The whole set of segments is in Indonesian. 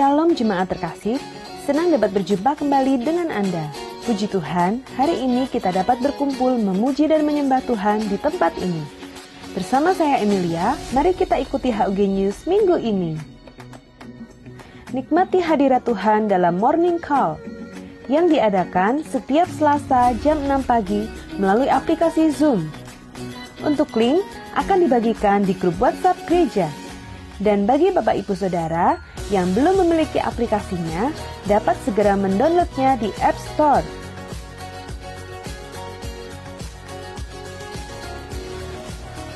Shalom jemaat terkasih, senang dapat berjumpa kembali dengan Anda. Puji Tuhan, hari ini kita dapat berkumpul memuji dan menyembah Tuhan di tempat ini. Bersama saya Emilia, mari kita ikuti HUG News minggu ini. Nikmati hadirat Tuhan dalam Morning Call yang diadakan setiap Selasa jam 6 pagi melalui aplikasi Zoom. Untuk link akan dibagikan di grup WhatsApp gereja. Dan bagi Bapak Ibu Saudara yang belum memiliki aplikasinya, dapat segera mendownloadnya di App Store.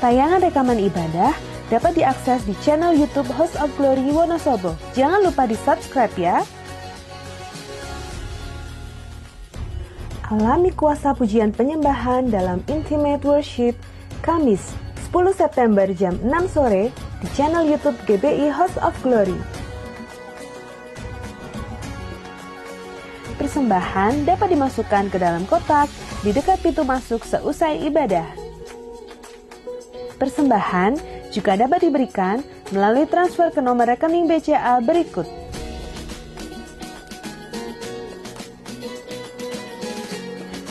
Tayangan rekaman ibadah dapat diakses di channel YouTube House of Glory Wonosobo. Jangan lupa di-subscribe ya. Alami kuasa pujian penyembahan dalam Intimate Worship Kamis 10 September jam 6 sore di channel YouTube GBI House of Glory. Persembahan dapat dimasukkan ke dalam kotak di dekat pintu masuk seusai ibadah. Persembahan juga dapat diberikan melalui transfer ke nomor rekening BCA berikut.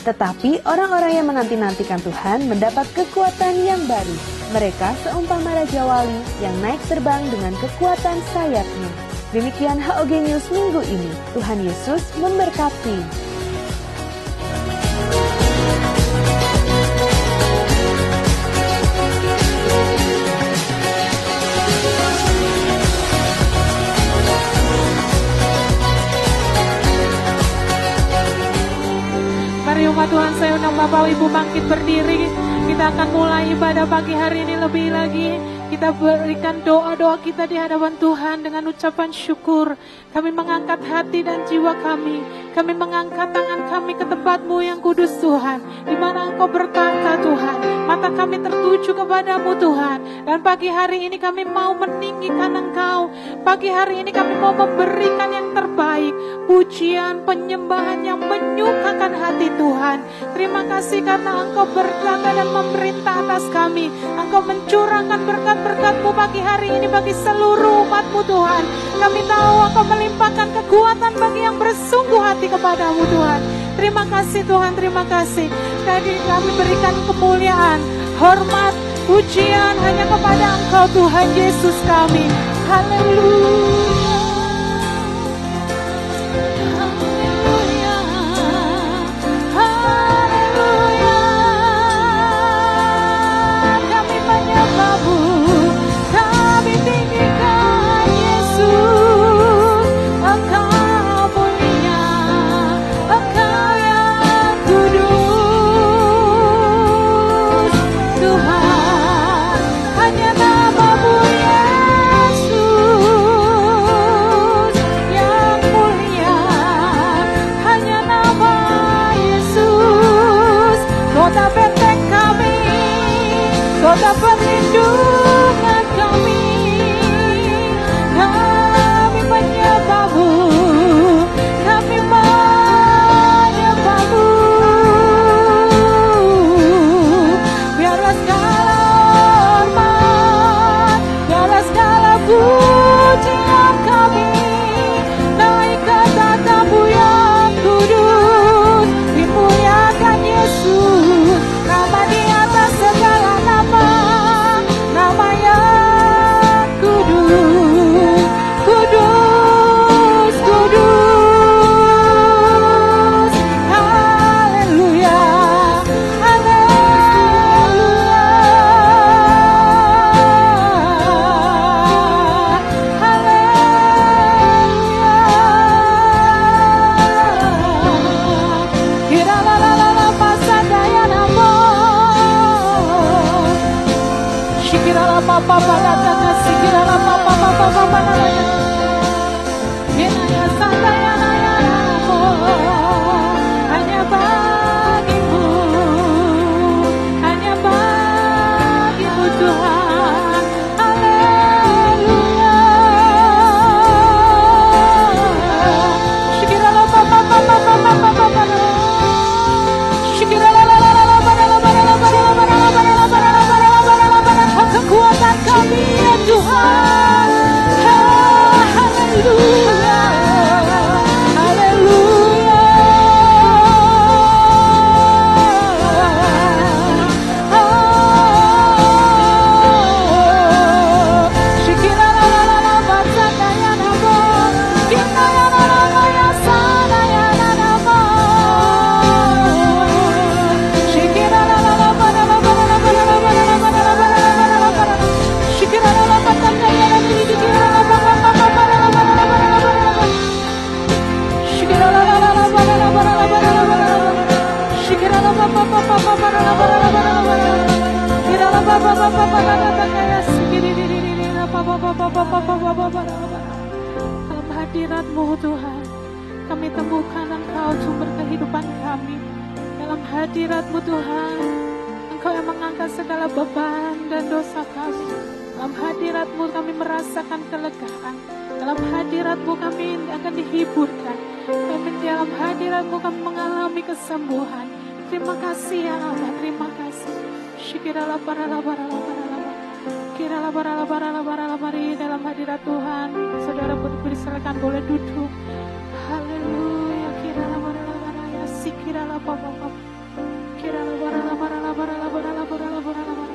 Tetapi orang-orang yang menanti-nantikan Tuhan mendapat kekuatan yang baru. Mereka seumpama Raja Wali yang naik terbang dengan kekuatan sayapnya. Demikian HUG News minggu ini. Tuhan Yesus memberkati. Mari umat Tuhan, saya undang Bapak Ibu bangkit berdiri. Kita akan mulai ibadah pagi hari ini lebih lagi. Kita berikan doa-doa kita di hadapan Tuhan dengan ucapan syukur. Kami mengangkat hati dan jiwa kami. Kami mengangkat tangan kami ke tempat-Mu yang kudus Tuhan, di mana Engkau bertata Tuhan. Mata kami tertuju kepadamu Tuhan. Dan pagi hari ini kami mau meninggikan Engkau. Pagi hari ini kami mau memberikan yang terbaik. Pujian, penyembahan yang menyukakan hati Tuhan. Terima kasih karena Engkau berkata dan memerintah atas kami. Engkau mencurahkan berkat-berkat-Mu pagi hari ini bagi seluruh umat-Mu Tuhan. Kami tahu Engkau melimpahkan kekuatan bagi yang bersungguh hati kepadamu Tuhan. Terima kasih Tuhan, terima kasih. Tadi kami berikan kemuliaan, hormat, pujian hanya kepada Engkau Tuhan Yesus kami. Haleluya. Kota perlindungan kami, kami menyembah-Mu, kami menyembah-Mu. Biarlah segala hormat, biarlah segala pujian kami naik ke tahta-Mu yang kudus. Dimuliakan Yesus, Dalam hadirat-Mu Tuhan, kami temukan Engkau sumber kehidupan kami. Dalam hadirat-Mu Tuhan, Engkau yang mengangkat segala beban dan dosa kami. Dalam hadirat-Mu kami merasakan kelegaan. Dalam hadirat-Mu kami akan dihiburkan. Dalam hadirat-Mu kami mengalami kesembuhan. Terima kasih ya Allah, terima kasih. Syikirala parala parala parala. Kirala parala parala parala mari dalam hadirat Tuhan. Saudara pun diserahkan boleh duduk. Haleluya. Kirala parala parala sikirala papa papa. Kirala parala parala parala parala parala parala.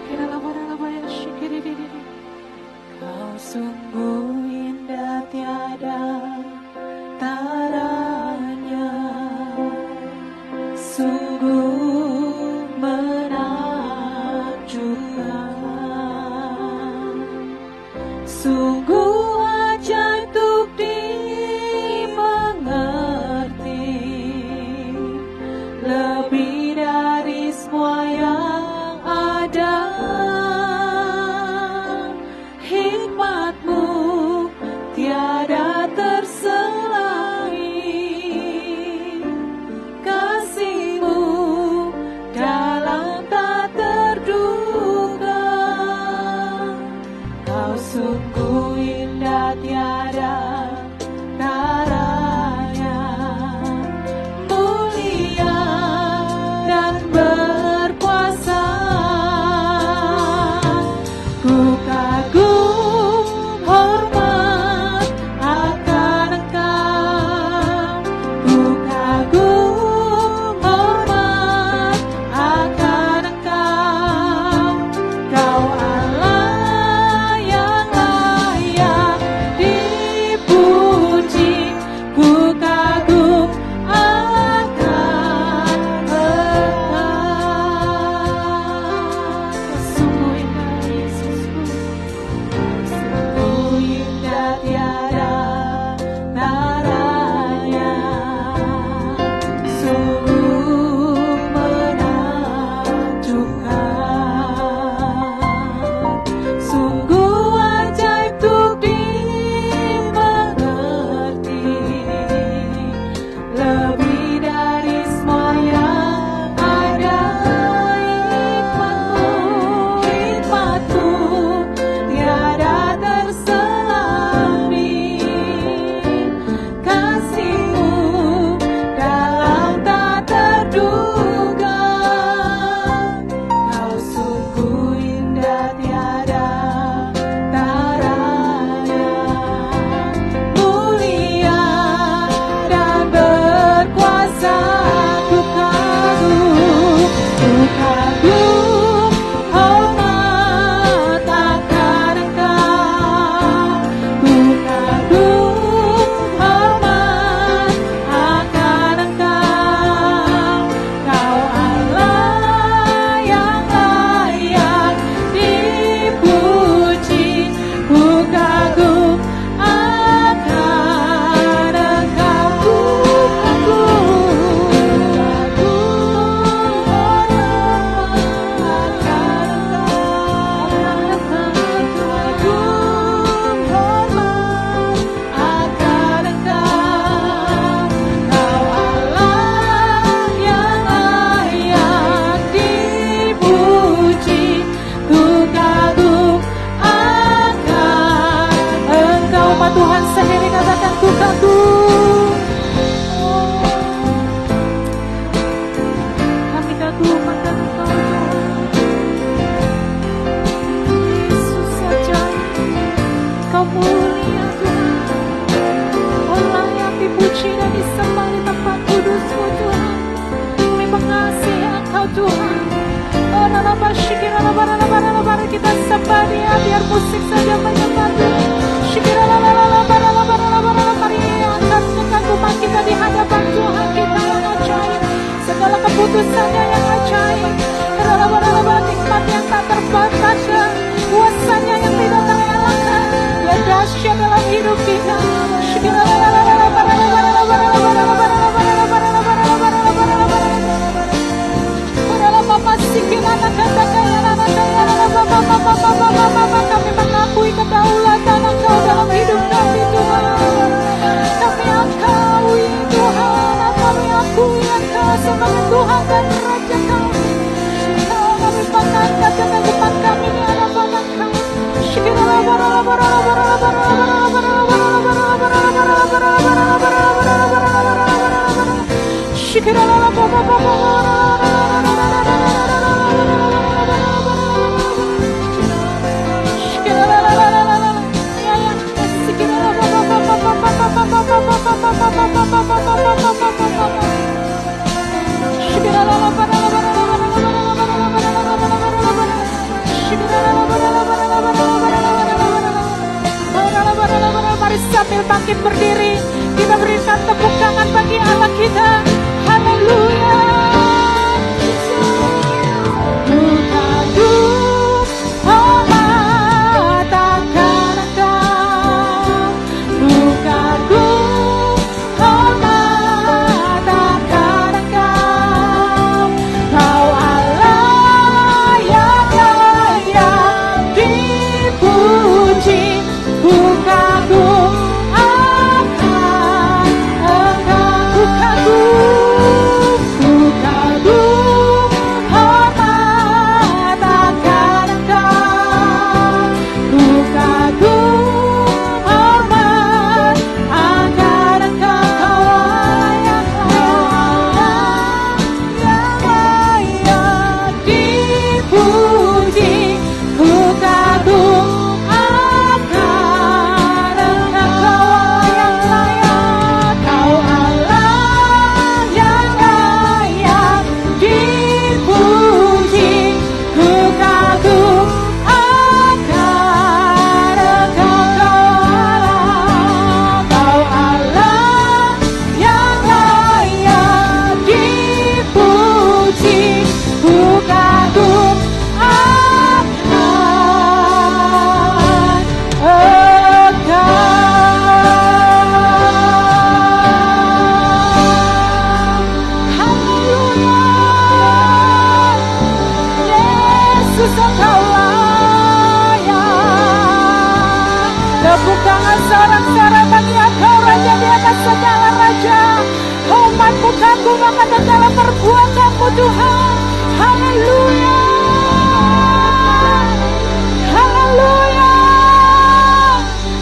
Kirala parala parala syikiri. Kau sungguh indah tiada taranya, sungguh menakjubkan, sungguh ajaib untuk dimengerti, lebih dari semua yang ada. Hikmat-Mu tiada terselai, kasih-Mu dalam tak terduga. Kau sungguh indah tiada taranya, mulia dan berkuasa. Ku kagum hormat akan Engkau, ku kagum hormat akan Engkau. Kau Allah yang layak dipuji, ku kagum akan Engkau. Sungguh indah Yesusku, sungguh indah tiada taranya, sungguh menakjubkan, sungguh ajaib untuk dimengerti, lebih dari semua yang ada. Hikmat-Mu tiada terselami, kasih-Mu dalam tak terduga. Kau sungguh indah tiada taranya, mulia dan berkuasa. Ku kagum hormat akan Engkau, ku kagum hormat akan Engkau. Kau Allah yang layak dipuji, ku kagum akan Engkau. Ku Tuhan sendiri katakan ku kagum. Kami kagum akan Engkau Tuhan. Yesus saja, Kau mulia Tuhan. Kau layak dipuji dan disembah di tempat kudus-Mu Tuhan. Kami mengasihi Engkau Tuhan. Kita sembah Dia, biar musik saja menyembah Tuhan. Mari angkat kekaguman kita di hadapan Tuhan kita yang ajaib, segala keputusannya yang ajaib, nikmat yang tak terbatas, kuasanya yang tidak terelakkan, yang dahsyat dalam hidup kita. Tuhan dan Raja kami. Kami mengangkat dan menyembah kami di hadapan Engkau. Mari sambil bangkit berdiri, kita berikan tepuk tangan bagi Allah kita. Haleluya. Tuhan, haleluya, haleluya,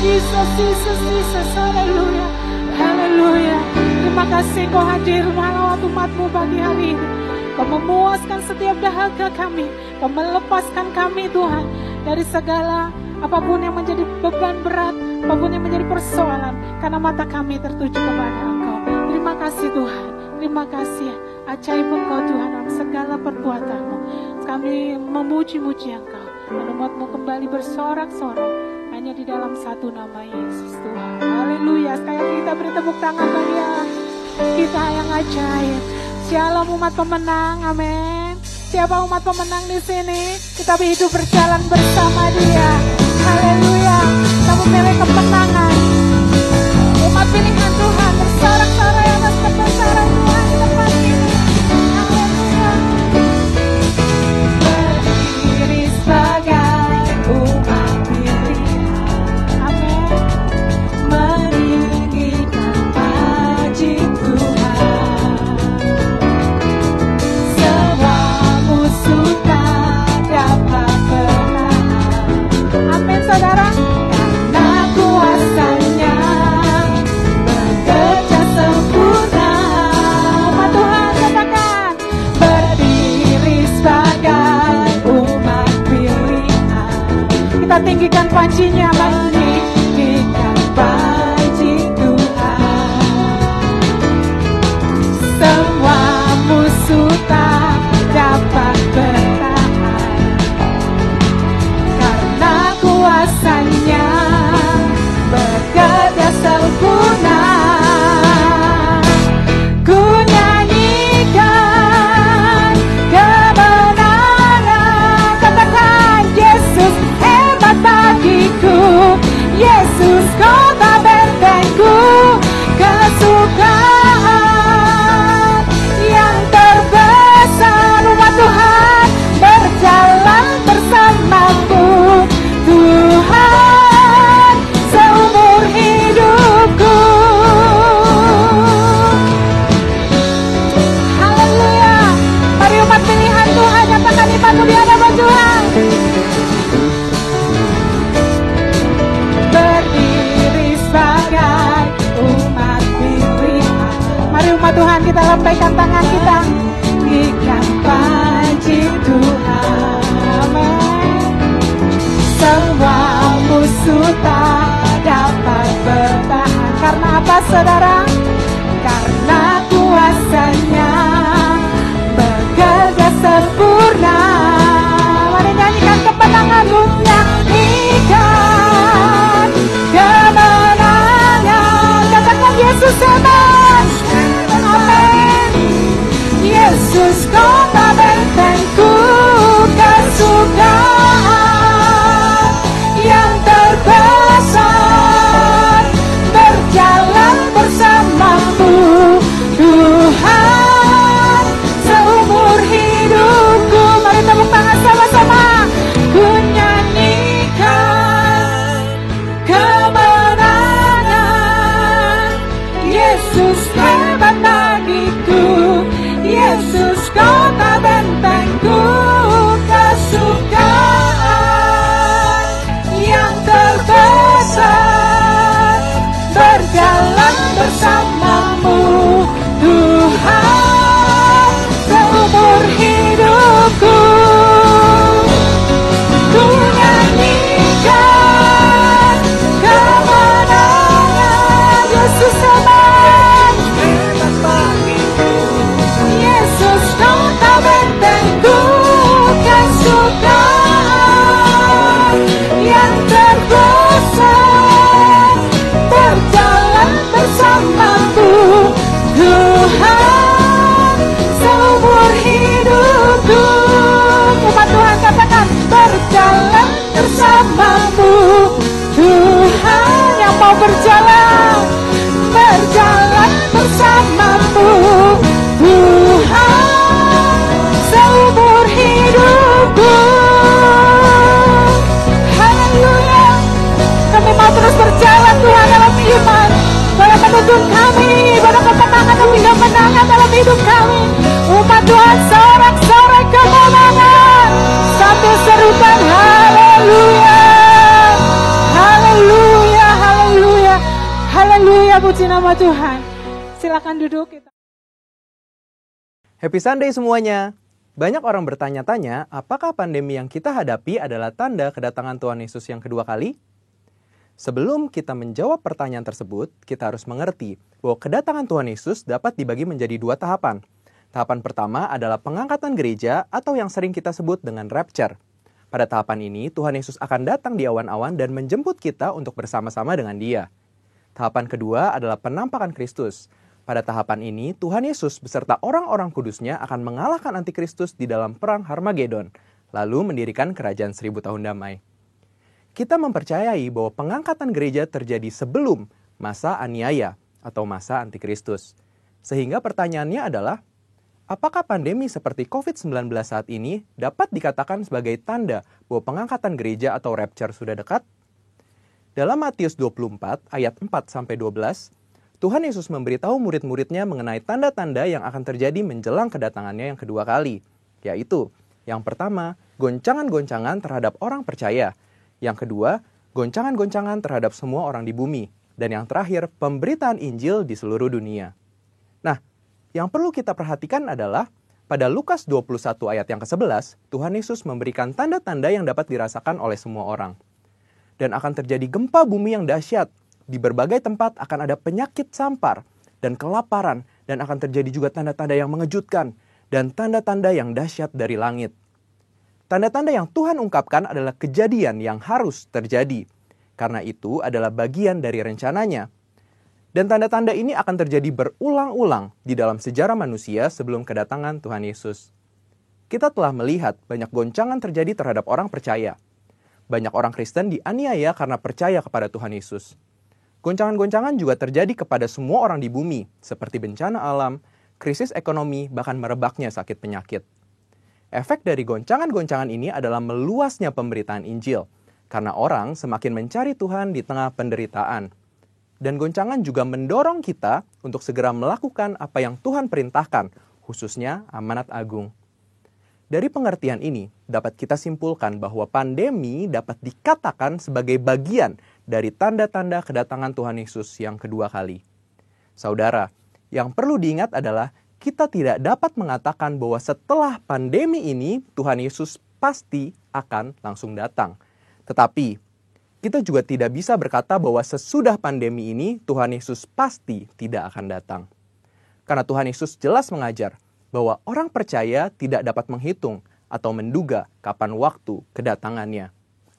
Jesus, haleluya, haleluya. Terima kasih Kau hadir melawat umat-Mu pagi hari ini. Kau memuaskan setiap dahaga kami, Kau melepaskan kami Tuhan dari segala apapun yang menjadi beban berat, apapun yang menjadi persoalan, karena mata kami tertuju kepada Engkau. Terima kasih Tuhan, terima kasih. Ajaib Engkau Tuhan dalam segala perbuatan-Mu. Kami memuji-muji Engkau dan umat-Mu kembali bersorak-sorak hanya di dalam satu nama Yesus Tuhan. Haleluya. Sekali lagi kita beri tepuk tangan bagi kita yang ajaib. Shalom umat pemenang, amin. Siapa umat pemenang di sini? Kita hidup berjalan bersama Dia. Haleluya. Kita memilih kemenangan. Umat pilihan Tuhan bersorak-sorai atas kebesaran Tuhan di tempat ini. Haleluya. Berdiri sebagai umat pilihan. Amin. Meninggikan puji Tuhan. Semua musuh tak dapat bertahan. Amin saudara. Karena kuasanya bekerja sempurna. Umat Tuhan katakan, berdiri sebagai umat pilihan. Kita tinggikan pujinya, meninggikan puji Tuhan. Semua musuh tak dapat bertahan. Karena kuasanya bekerja sempurna. Ku nyanyikan kebenaran. Katakan Yesus hebat bagiku. kita lambaikan tangan kita. Ikan puji Tuhan. Amin. Semua musuh tak dapat bertahan. Karena apa saudara? Karena kuasanya bekerja sempurna. Mari nyanyikan kemenanganmu. Nyanyikan kemenangan. Katakan Yesus hebat. Amin. Yesus kota bentengku, kesukaan yang terbesar, berjalan bersamamu Tuhan seumur hidupku. Mari tepuk tangan sama-sama. Ku nyanyikan kemenangan. Yesus hebat bagiku, Yesus kota bentengku, kesukaan yang terbesar, berjalan bersamamu Tuhan seumur hidupku. Ku nyanyikan kemenangan. Yesus hebat, Yesus kota bentengku, kesukaan yang terbesar, berjalan bersamamu Tuhan seumur hidupku. Umat Tuhan katakan, berjalan bersamamu Tuhan. Yang mau berjalan, berjalan bersamamu Tuhan seumur hidupku. Haleluya. Kami mau terus berjalan Tuhan dalam iman. Boleh menuntun kami pada kemenangan demi kemenangan dalam hidup kami. Umat Tuhan sorak-sorai kemenangan sambil serukan haleluya. Haleluya, haleluya, haleluya, puji nama Tuhan. Silakan duduk kita. Happy Sunday semuanya. Banyak orang bertanya-tanya, apakah pandemi yang kita hadapi adalah tanda kedatangan Tuhan Yesus yang kedua kali? Sebelum kita menjawab pertanyaan tersebut, kita harus mengerti bahwa kedatangan Tuhan Yesus dapat dibagi menjadi dua tahapan. Tahapan pertama adalah pengangkatan gereja atau yang sering kita sebut dengan rapture. Pada tahapan ini, Tuhan Yesus akan datang di awan-awan dan menjemput kita untuk bersama-sama dengan Dia. Tahapan kedua adalah penampakan Kristus. Pada tahapan ini, Tuhan Yesus beserta orang-orang kudusnya akan mengalahkan antikristus di dalam perang Harmagedon, lalu mendirikan kerajaan 1000 tahun damai. Kita mempercayai bahwa pengangkatan gereja terjadi sebelum masa aniaya atau masa antikristus. Sehingga pertanyaannya adalah, apakah pandemi seperti COVID-19 saat ini dapat dikatakan sebagai tanda bahwa pengangkatan gereja atau rapture sudah dekat? Dalam Matius 24 ayat 4-12, Tuhan Yesus memberitahu murid-muridnya mengenai tanda-tanda yang akan terjadi menjelang kedatangannya yang kedua kali, yaitu yang pertama, goncangan-goncangan terhadap orang percaya. Yang kedua, goncangan-goncangan terhadap semua orang di bumi. Dan yang terakhir, pemberitaan Injil di seluruh dunia. Nah, yang perlu kita perhatikan adalah pada Lukas 21 ayat yang ke-11, Tuhan Yesus memberikan tanda-tanda yang dapat dirasakan oleh semua orang. Dan akan terjadi gempa bumi yang dahsyat. Di berbagai tempat akan ada penyakit sampar dan kelaparan. Dan akan terjadi juga tanda-tanda yang mengejutkan. Dan tanda-tanda yang dahsyat dari langit. Tanda-tanda yang Tuhan ungkapkan adalah kejadian yang harus terjadi. Karena itu adalah bagian dari rencananya. Dan tanda-tanda ini akan terjadi berulang-ulang di dalam sejarah manusia sebelum kedatangan Tuhan Yesus. Kita telah melihat banyak goncangan terjadi terhadap orang percaya. Banyak orang Kristen dianiaya karena percaya kepada Tuhan Yesus. Goncangan-goncangan juga terjadi kepada semua orang di bumi, seperti bencana alam, krisis ekonomi, bahkan merebaknya sakit penyakit. Efek dari goncangan-goncangan ini adalah meluasnya pemberitaan Injil, karena orang semakin mencari Tuhan di tengah penderitaan. Dan goncangan juga mendorong kita untuk segera melakukan apa yang Tuhan perintahkan, khususnya amanat agung. Dari pengertian ini, dapat kita simpulkan bahwa pandemi dapat dikatakan sebagai bagian dari tanda-tanda kedatangan Tuhan Yesus yang kedua kali. Saudara, Yang perlu diingat adalah kita tidak dapat mengatakan bahwa setelah pandemi ini Tuhan Yesus pasti akan langsung datang. Tetapi kita juga tidak bisa berkata bahwa sesudah pandemi ini Tuhan Yesus pasti tidak akan datang. Karena Tuhan Yesus jelas mengajar bahwa orang percaya tidak dapat menghitung atau menduga kapan waktu kedatangannya.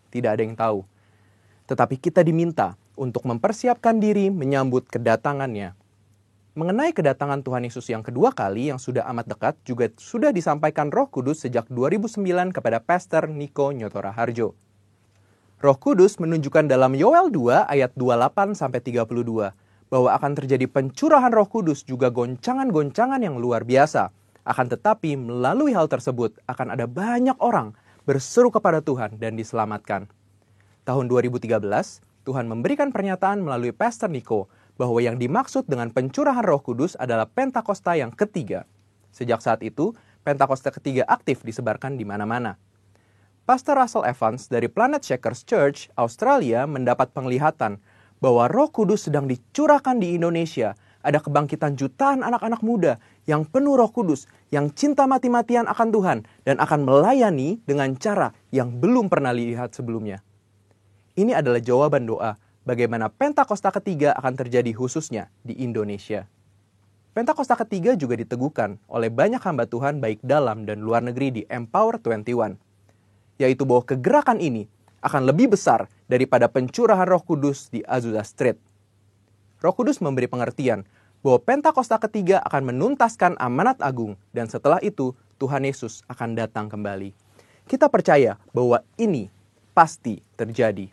Tidak ada yang tahu. Tetapi kita diminta untuk mempersiapkan diri menyambut kedatangannya. Mengenai kedatangan Tuhan Yesus yang kedua kali yang sudah amat dekat juga sudah disampaikan Roh Kudus sejak 2009 kepada Pastor Niko Nyotora Harjo. Roh Kudus menunjukkan dalam Yoel 2 ayat 28-32 bahwa akan terjadi pencurahan Roh Kudus juga goncangan-goncangan yang luar biasa. Akan tetapi melalui hal tersebut akan ada banyak orang berseru kepada Tuhan dan diselamatkan. Tahun 2013, Tuhan memberikan pernyataan melalui Pastor Niko bahwa yang dimaksud dengan pencurahan Roh Kudus adalah Pentakosta yang ketiga. Sejak saat itu, Pentakosta ketiga aktif disebarkan di mana-mana. Pastor Russell Evans dari Planet Shakers Church, Australia mendapat penglihatan bahwa Roh Kudus sedang dicurahkan di Indonesia. Ada kebangkitan jutaan anak-anak muda yang penuh Roh Kudus, yang cinta mati-matian akan Tuhan dan akan melayani dengan cara yang belum pernah dilihat sebelumnya. Ini adalah jawaban doa bagaimana Pentakosta ketiga akan terjadi khususnya di Indonesia. Pentakosta ketiga juga diteguhkan oleh banyak hamba Tuhan baik dalam dan luar negeri di Empower 21. Yaitu bahwa kegerakan ini akan lebih besar daripada pencurahan Roh Kudus di Azusa Street. Roh Kudus memberi pengertian bahwa Pentakosta ketiga akan menuntaskan amanat agung dan setelah itu Tuhan Yesus akan datang kembali. Kita percaya bahwa ini pasti terjadi.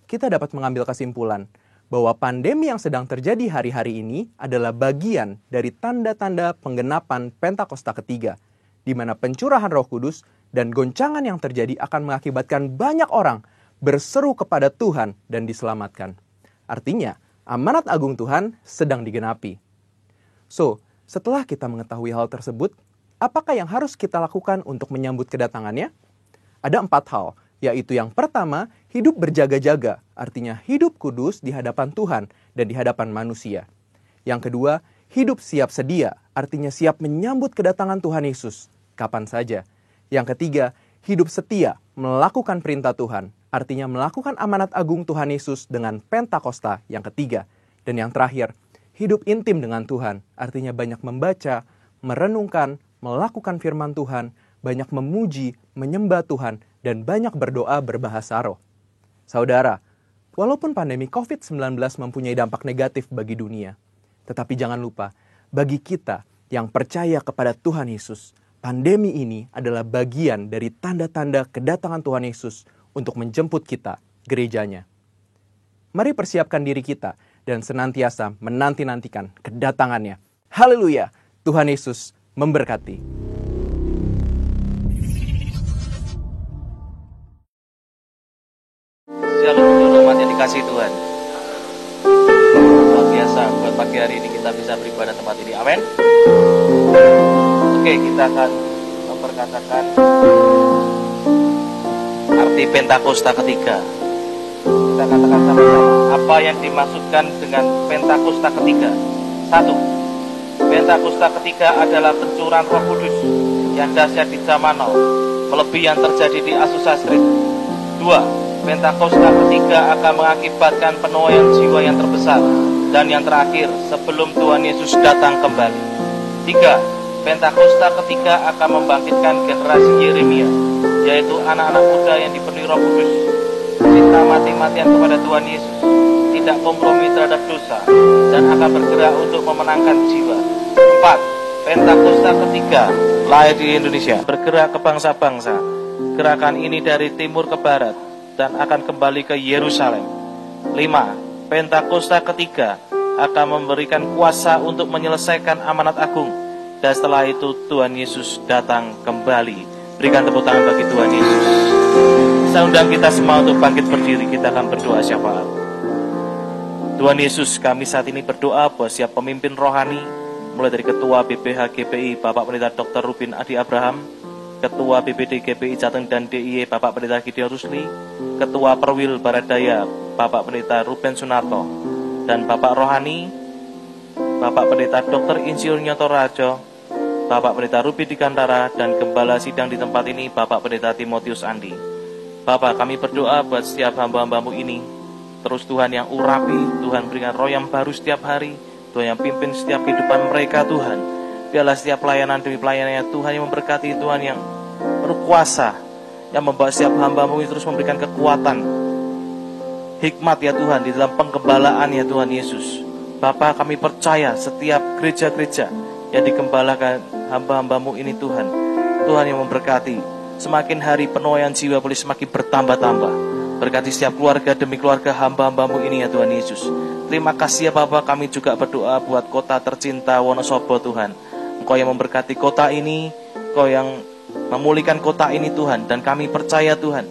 Kita dapat mengambil kesimpulan bahwa pandemi yang sedang terjadi hari-hari ini adalah bagian dari tanda-tanda penggenapan Pentakosta ketiga, di mana pencurahan Roh Kudus dan goncangan yang terjadi akan mengakibatkan banyak orang berseru kepada Tuhan dan diselamatkan. Artinya, amanat agung Tuhan sedang digenapi. So, setelah kita mengetahui hal tersebut, apakah yang harus kita lakukan untuk menyambut kedatangannya? Ada 4 hal, yaitu yang pertama, hidup berjaga-jaga, artinya hidup kudus di hadapan Tuhan dan di hadapan manusia. Yang kedua, hidup siap sedia, artinya siap menyambut kedatangan Tuhan Yesus, kapan saja. Yang ketiga, hidup setia, melakukan perintah Tuhan, artinya melakukan amanat agung Tuhan Yesus dengan Pentakosta yang ketiga. Dan yang terakhir, hidup intim dengan Tuhan, artinya banyak membaca, merenungkan, melakukan firman Tuhan, banyak memuji, menyembah Tuhan, dan banyak berdoa berbahasa roh. Saudara, walaupun pandemi COVID-19 mempunyai dampak negatif bagi dunia, tetapi jangan lupa, bagi kita yang percaya kepada Tuhan Yesus, pandemi ini adalah bagian dari tanda-tanda kedatangan Tuhan Yesus untuk menjemput kita, gerejanya. Mari persiapkan diri kita dan senantiasa menanti-nantikan kedatangannya. Haleluya! Tuhan Yesus memberkati. Shalom yang dikasih Tuhan. Luar biasa buat pagi hari ini kita bisa beribadah tempat ini. Amin. Oke, kita akan memperkatakan arti Pentakosta ketiga. Kita katakan sama-sama apa yang dimaksudkan dengan Pentakosta ketiga. 1. Pentakosta ketiga adalah pencurahan Roh Kudus yang dahsyat di zaman now, melebihi yang terjadi di Azusa Street. 2. Pentakosta ketiga akan mengakibatkan penuaian jiwa yang terbesar dan yang terakhir sebelum Tuhan Yesus datang kembali. 3. Pentakosta ketiga akan membangkitkan generasi Yeremia, yaitu anak-anak muda yang dipenuhi Roh Kudus, cinta mati-matian kepada Tuhan Yesus, tidak kompromi terhadap dosa, dan akan bergerak untuk memenangkan jiwa. 4. Pentakosta ketiga lahir di Indonesia, bergerak ke bangsa-bangsa. Gerakan ini dari timur ke barat dan akan kembali ke Yerusalem. 5. Pentakosta ketiga akan memberikan kuasa untuk menyelesaikan amanat agung. Dan setelah itu Tuhan Yesus datang kembali. Berikan tepuk tangan bagi Tuhan Yesus. Saya undang kita semua untuk bangkit berdiri. Kita akan berdoa syafaat. Tuhan Yesus, kami saat ini berdoa buat siap pemimpin rohani, mulai dari Ketua BPH GPI Bapak Pendeta Dr. Rubin Adi Abraham, Ketua BPD GPI Jateng dan DIY Bapak Pendeta Gideon Rusli, Ketua Perwil Baradaya Bapak Pendeta Ruben Sunarto, dan Bapak Rohani Bapak Pendeta Dr. Insinyur Nyoto Rajo, Bapak Pendeta Ruby Dikantara, dan Gembala Sidang di tempat ini, Bapak Pendeta Timotius Andi. Bapak, kami berdoa buat setiap hamba-hambamu ini. Terus Tuhan yang urapi, Tuhan berikan roh yang baru setiap hari, Tuhan yang pimpin setiap kehidupan mereka Tuhan. Biarlah setiap pelayanan demi pelayanannya Tuhan yang memberkati, Tuhan yang berkuasa, yang membawa setiap hamba-Mu terus memberikan kekuatan, hikmat ya Tuhan di dalam penggembalaan ya Tuhan Yesus. Bapa, kami percaya setiap gereja-gereja yang digembalakan hamba-hamba-Mu ini Tuhan, Tuhan yang memberkati. Semakin hari penuaian jiwa boleh semakin bertambah-tambah. Berkati setiap keluarga demi keluarga hamba-hamba-Mu ini ya Tuhan Yesus. Terima kasih ya Bapa, kami juga berdoa buat kota tercinta Wonosobo Tuhan. Engkau yang memberkati kota ini, Engkau yang memulihkan kota ini Tuhan. Dan kami percaya Tuhan,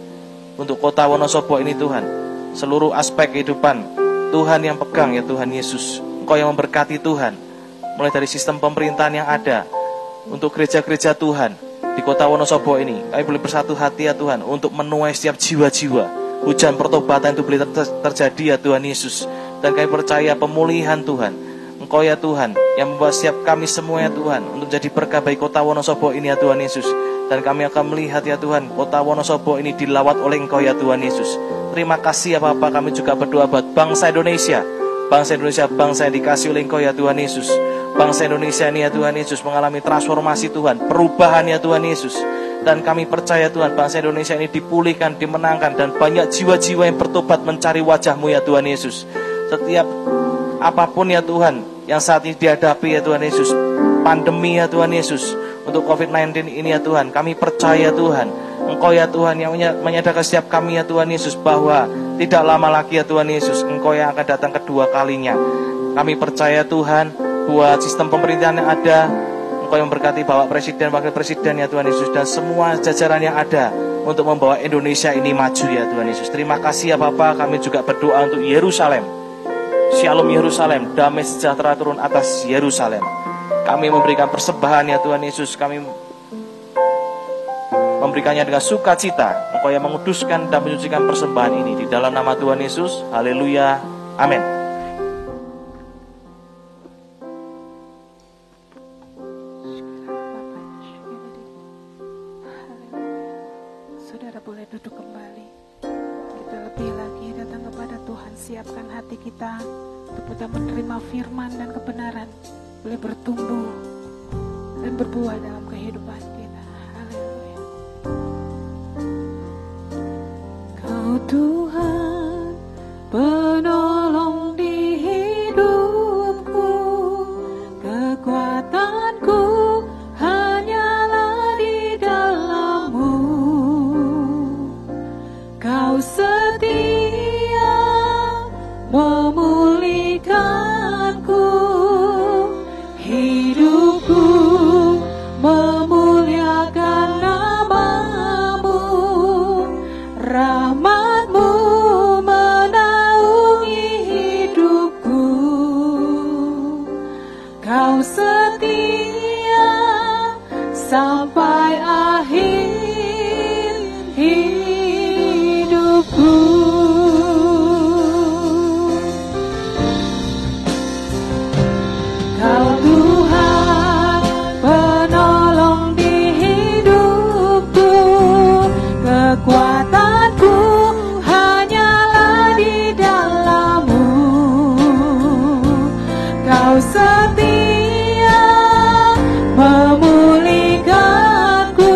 untuk kota Wonosobo ini Tuhan, seluruh aspek kehidupan Tuhan yang pegang ya Tuhan Yesus. Engkau yang memberkati Tuhan, mulai dari sistem pemerintahan yang ada untuk gereja-gereja Tuhan di kota Wonosobo ini. Kami boleh bersatu hati ya Tuhan untuk menuai setiap jiwa-jiwa. Hujan pertobatan itu boleh terjadi ya Tuhan Yesus. Dan kami percaya pemulihan Tuhan, Engkau ya Tuhan yang membawa setiap kami semua ya Tuhan untuk jadi berkah bagi kota Wonosobo ini ya Tuhan Yesus. Dan kami akan melihat ya Tuhan, kota Wonosobo ini dilawat oleh Engkau ya Tuhan Yesus. Terima kasih ya Bapa, kami juga berdoa buat bangsa Indonesia. Bangsa Indonesia, bangsa yang dikasih oleh Engkau ya Tuhan Yesus. Bangsa Indonesia ini ya Tuhan Yesus mengalami transformasi Tuhan, perubahan ya Tuhan Yesus. Dan kami percaya Tuhan, bangsa Indonesia ini dipulihkan, dimenangkan, dan banyak jiwa-jiwa yang bertobat mencari wajah-Mu ya Tuhan Yesus. Setiap apapun ya Tuhan yang saat ini dihadapi ya Tuhan Yesus, pandemi ya Tuhan Yesus, untuk COVID-19 ini ya Tuhan, kami percaya Tuhan, Engkau ya Tuhan yang menyadarkan setiap kami ya Tuhan Yesus, bahwa tidak lama lagi ya Tuhan Yesus, Engkau yang akan datang kedua kalinya. Kami percaya Tuhan, buat sistem pemerintahan yang ada, Engkau yang berkati Bapak Presiden, Wakil Presiden ya Tuhan Yesus, dan semua jajaran yang ada untuk membawa Indonesia ini maju ya Tuhan Yesus. Terima kasih ya Bapa, kami juga berdoa untuk Yerusalem. Shalom Yerusalem, damai sejahtera turun atas Yerusalem. Kami memberikan persembahan ya Tuhan Yesus, kami memberikannya dengan sukacita. Engkau yang menguduskan dan menyucikan persembahan ini di dalam nama Tuhan Yesus. Haleluya, amin. Saudara boleh duduk kembali. Kita lebih lagi datang kepada Tuhan, siapkan hati kita untuk kita menerima firman dan kebenaran, boleh bertumbuh dan berbuah dalam kehidupan kita. Haleluya. Kau Tuhan, penolong di hidupku, kekuatanku hanyalah di dalam-Mu. Kau setia memulihkanku, hidupku memuliakan nama-Mu, rahmat-Mu menaungi hidupku. Kau setia sampai akhir hidupku. Kau Tuhan, penolong di hidupku, kekuatanku hanyalah di dalam-Mu. Kau setia memulihkanku,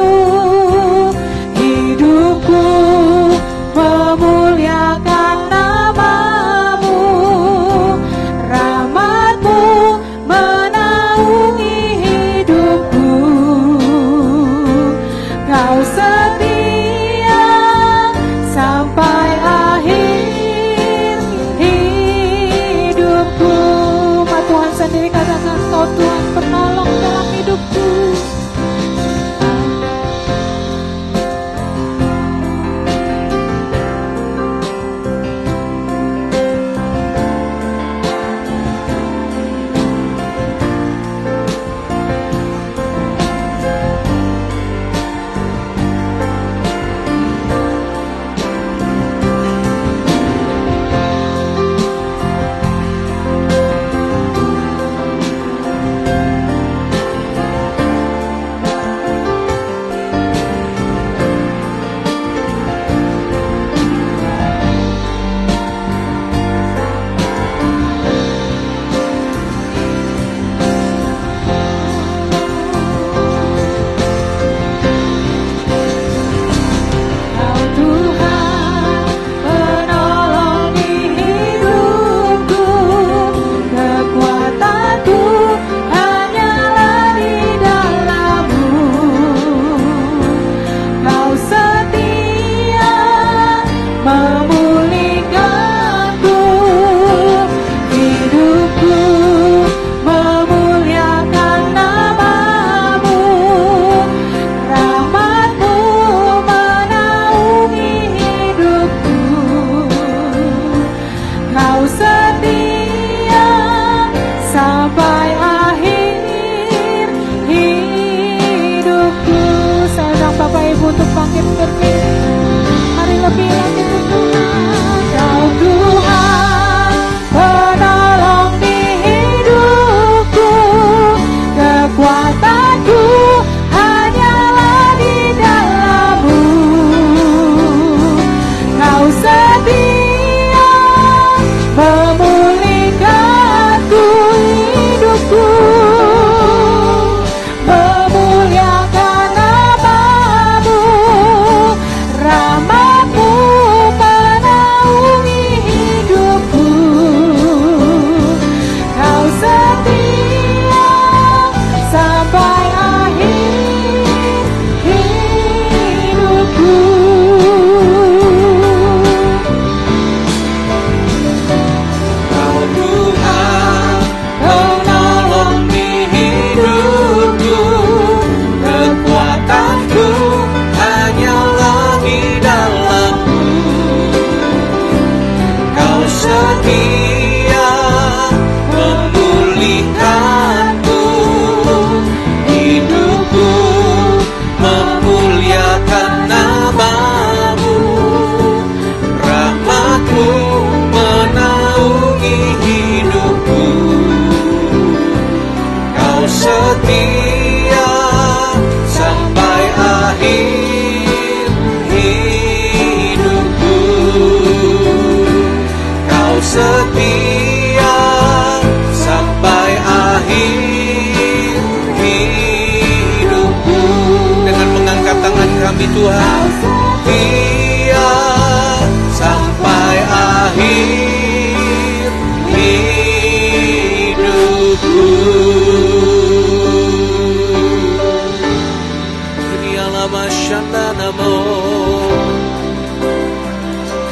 Shandanamo.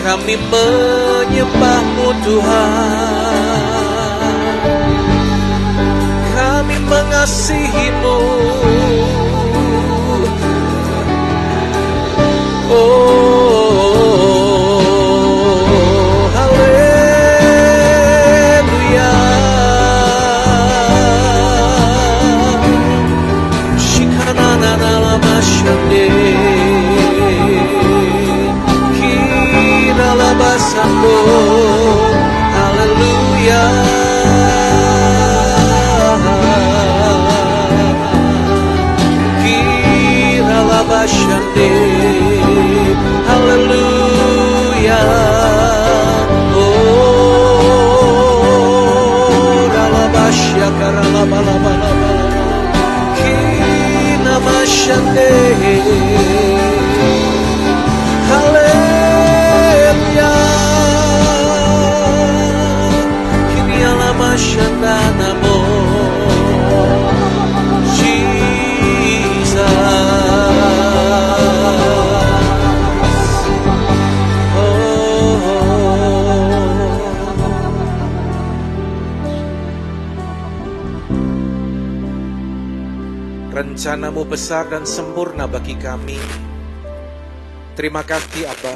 Kami menyembah-Mu Tuhan, kami mengasihi-Mu. Oh, haleluya. Shikanana lama shande, kira lama sambo, haleluya. Kira lama shande, haleluya. Oh, ralabasya karalabalabala, kina masyande, haleluya. Kini alamasyanda namo, rencana-Mu besar dan sempurna bagi kami. Terima kasih Aba,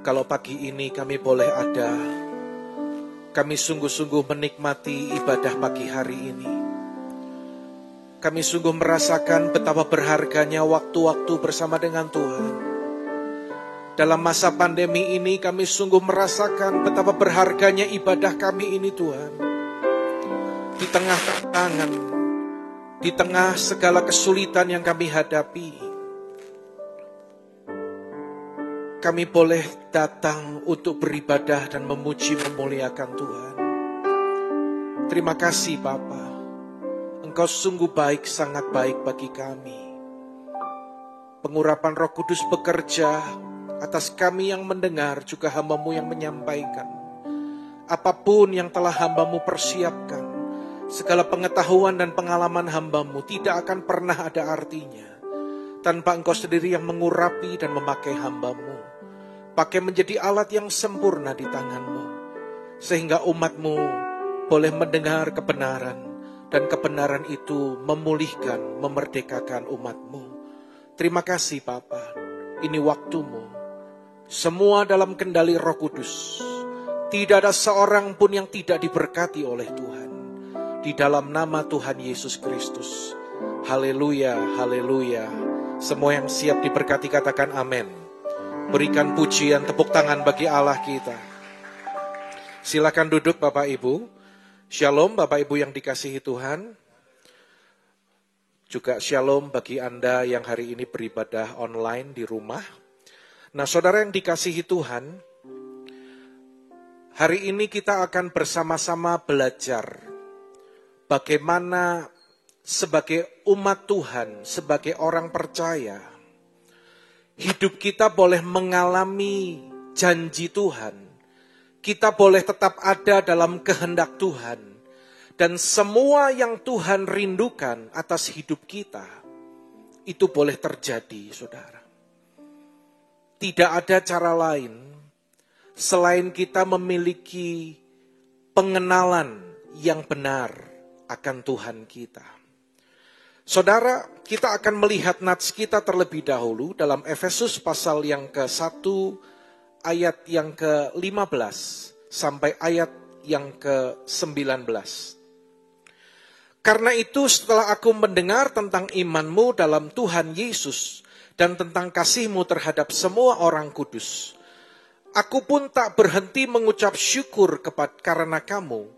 kalau pagi ini kami boleh ada. Kami sungguh-sungguh menikmati ibadah pagi hari ini. Kami sungguh merasakan betapa berharganya waktu-waktu bersama dengan Tuhan. Dalam masa pandemi ini kami sungguh merasakan betapa berharganya ibadah kami ini Tuhan. Di tengah tantangan, di tengah segala kesulitan yang kami hadapi, kami boleh datang untuk beribadah dan memuji memuliakan Tuhan. Terima kasih Bapa, Engkau sungguh baik, sangat baik bagi kami. Pengurapan Roh Kudus bekerja atas kami yang mendengar, juga hamba-Mu yang menyampaikan. Apapun yang telah hamba-Mu persiapkan, segala pengetahuan dan pengalaman hamba-Mu tidak akan pernah ada artinya tanpa Engkau sendiri yang mengurapi dan memakai hamba-Mu. Pakai menjadi alat yang sempurna di tangan-Mu, sehingga umat-Mu boleh mendengar kebenaran, dan kebenaran itu memulihkan, memerdekakan umat-Mu. Terima kasih Bapa, ini waktu-Mu. Semua dalam kendali Roh Kudus. Tidak ada seorang pun yang tidak diberkati oleh Tuhan. Di dalam nama Tuhan Yesus Kristus. Haleluya, haleluya. Semua yang siap diberkati katakan amin. Berikan pujian, tepuk tangan bagi Allah kita. Silakan duduk Bapak Ibu. Shalom Bapak Ibu yang dikasihi Tuhan. Juga shalom bagi Anda yang hari ini beribadah online di rumah. Nah saudara yang dikasihi Tuhan, hari ini kita akan bersama-sama belajar bagaimana sebagai umat Tuhan, sebagai orang percaya, hidup kita boleh mengalami janji Tuhan. Kita boleh tetap ada dalam kehendak Tuhan. Dan semua yang Tuhan rindukan atas hidup kita, itu boleh terjadi, saudara. Tidak ada cara lain selain kita memiliki pengenalan yang benar akan Tuhan kita. Saudara, kita akan melihat nats kita terlebih dahulu dalam Efesus pasal yang ke-1 ayat yang ke-15 sampai ayat yang ke-19. Karena itu setelah aku mendengar tentang imanmu dalam Tuhan Yesus dan tentang kasihmu terhadap semua orang kudus, aku pun tak berhenti mengucap syukur karena kamu,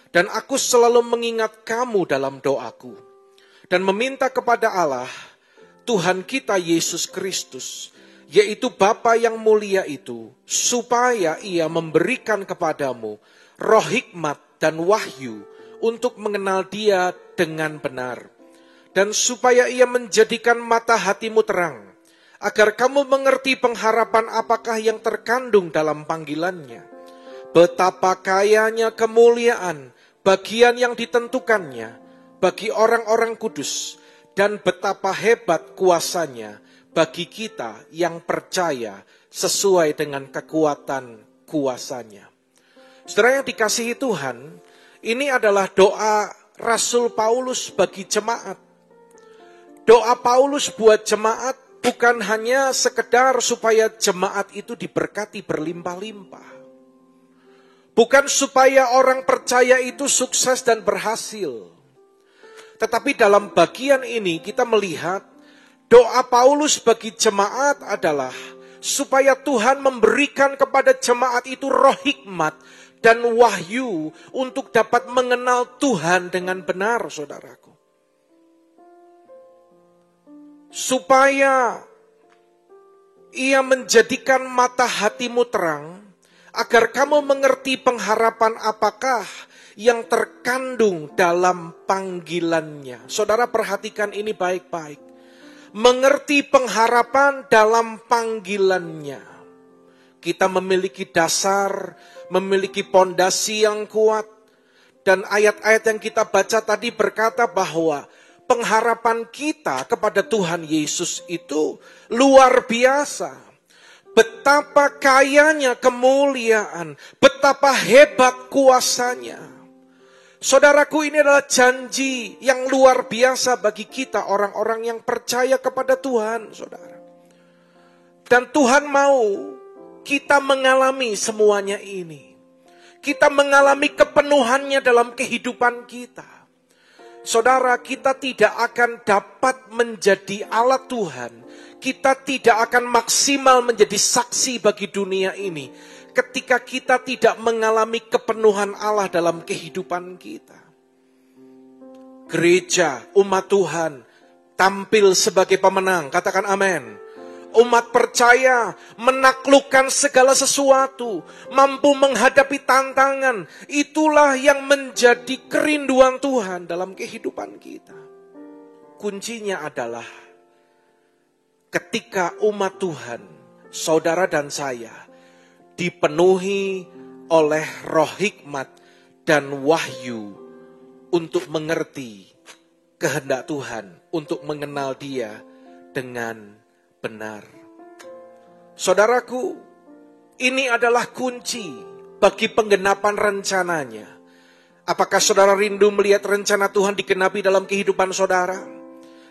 dan aku selalu mengingat kamu dalam doaku, dan meminta kepada Allah, Tuhan kita Yesus Kristus, yaitu Bapa yang mulia itu, supaya Ia memberikan kepadamu roh hikmat dan wahyu untuk mengenal Dia dengan benar, dan supaya Ia menjadikan mata hatimu terang, agar kamu mengerti pengharapan apakah yang terkandung dalam panggilannya, betapa kayanya kemuliaan bagian yang ditentukannya bagi orang-orang kudus, dan betapa hebat kuasanya bagi kita yang percaya sesuai dengan kekuatan kuasanya. Saudara yang dikasihi Tuhan, ini adalah doa Rasul Paulus bagi jemaat. Doa Paulus buat jemaat bukan hanya sekedar supaya jemaat itu diberkati berlimpah-limpah. Bukan supaya orang percaya itu sukses dan berhasil. Tetapi dalam bagian ini kita melihat doa Paulus bagi jemaat adalah supaya Tuhan memberikan kepada jemaat itu roh hikmat dan wahyu untuk dapat mengenal Tuhan dengan benar, saudaraku. Supaya ia menjadikan mata hatimu terang, agar kamu mengerti pengharapan apakah yang terkandung dalam panggilannya. Saudara perhatikan ini baik-baik. Mengerti pengharapan dalam panggilannya. Kita memiliki dasar, memiliki pondasi yang kuat. Dan ayat-ayat yang kita baca tadi berkata bahwa pengharapan kita kepada Tuhan Yesus itu luar biasa. Betapa kayanya kemuliaan, betapa hebat kuasanya. Saudaraku, ini adalah janji yang luar biasa bagi kita orang-orang yang percaya kepada Tuhan, saudara. Dan Tuhan mau kita mengalami semuanya ini. Kita mengalami kepenuhannya dalam kehidupan kita. Saudara, kita tidak akan dapat menjadi alat Tuhan. Kita tidak akan maksimal menjadi saksi bagi dunia ini ketika kita tidak mengalami kepenuhan Allah dalam kehidupan kita. Gereja, umat Tuhan, tampil sebagai pemenang. Katakan amin. Umat percaya menaklukkan segala sesuatu, mampu menghadapi tantangan. Itulah yang menjadi kerinduan Tuhan dalam kehidupan kita. Kuncinya adalah ketika umat Tuhan, saudara dan saya, dipenuhi oleh roh hikmat dan wahyu untuk mengerti kehendak Tuhan, untuk mengenal Dia dengan benar. Saudaraku, ini adalah kunci bagi penggenapan rencananya. Apakah saudara rindu melihat rencana Tuhan digenapi dalam kehidupan saudara?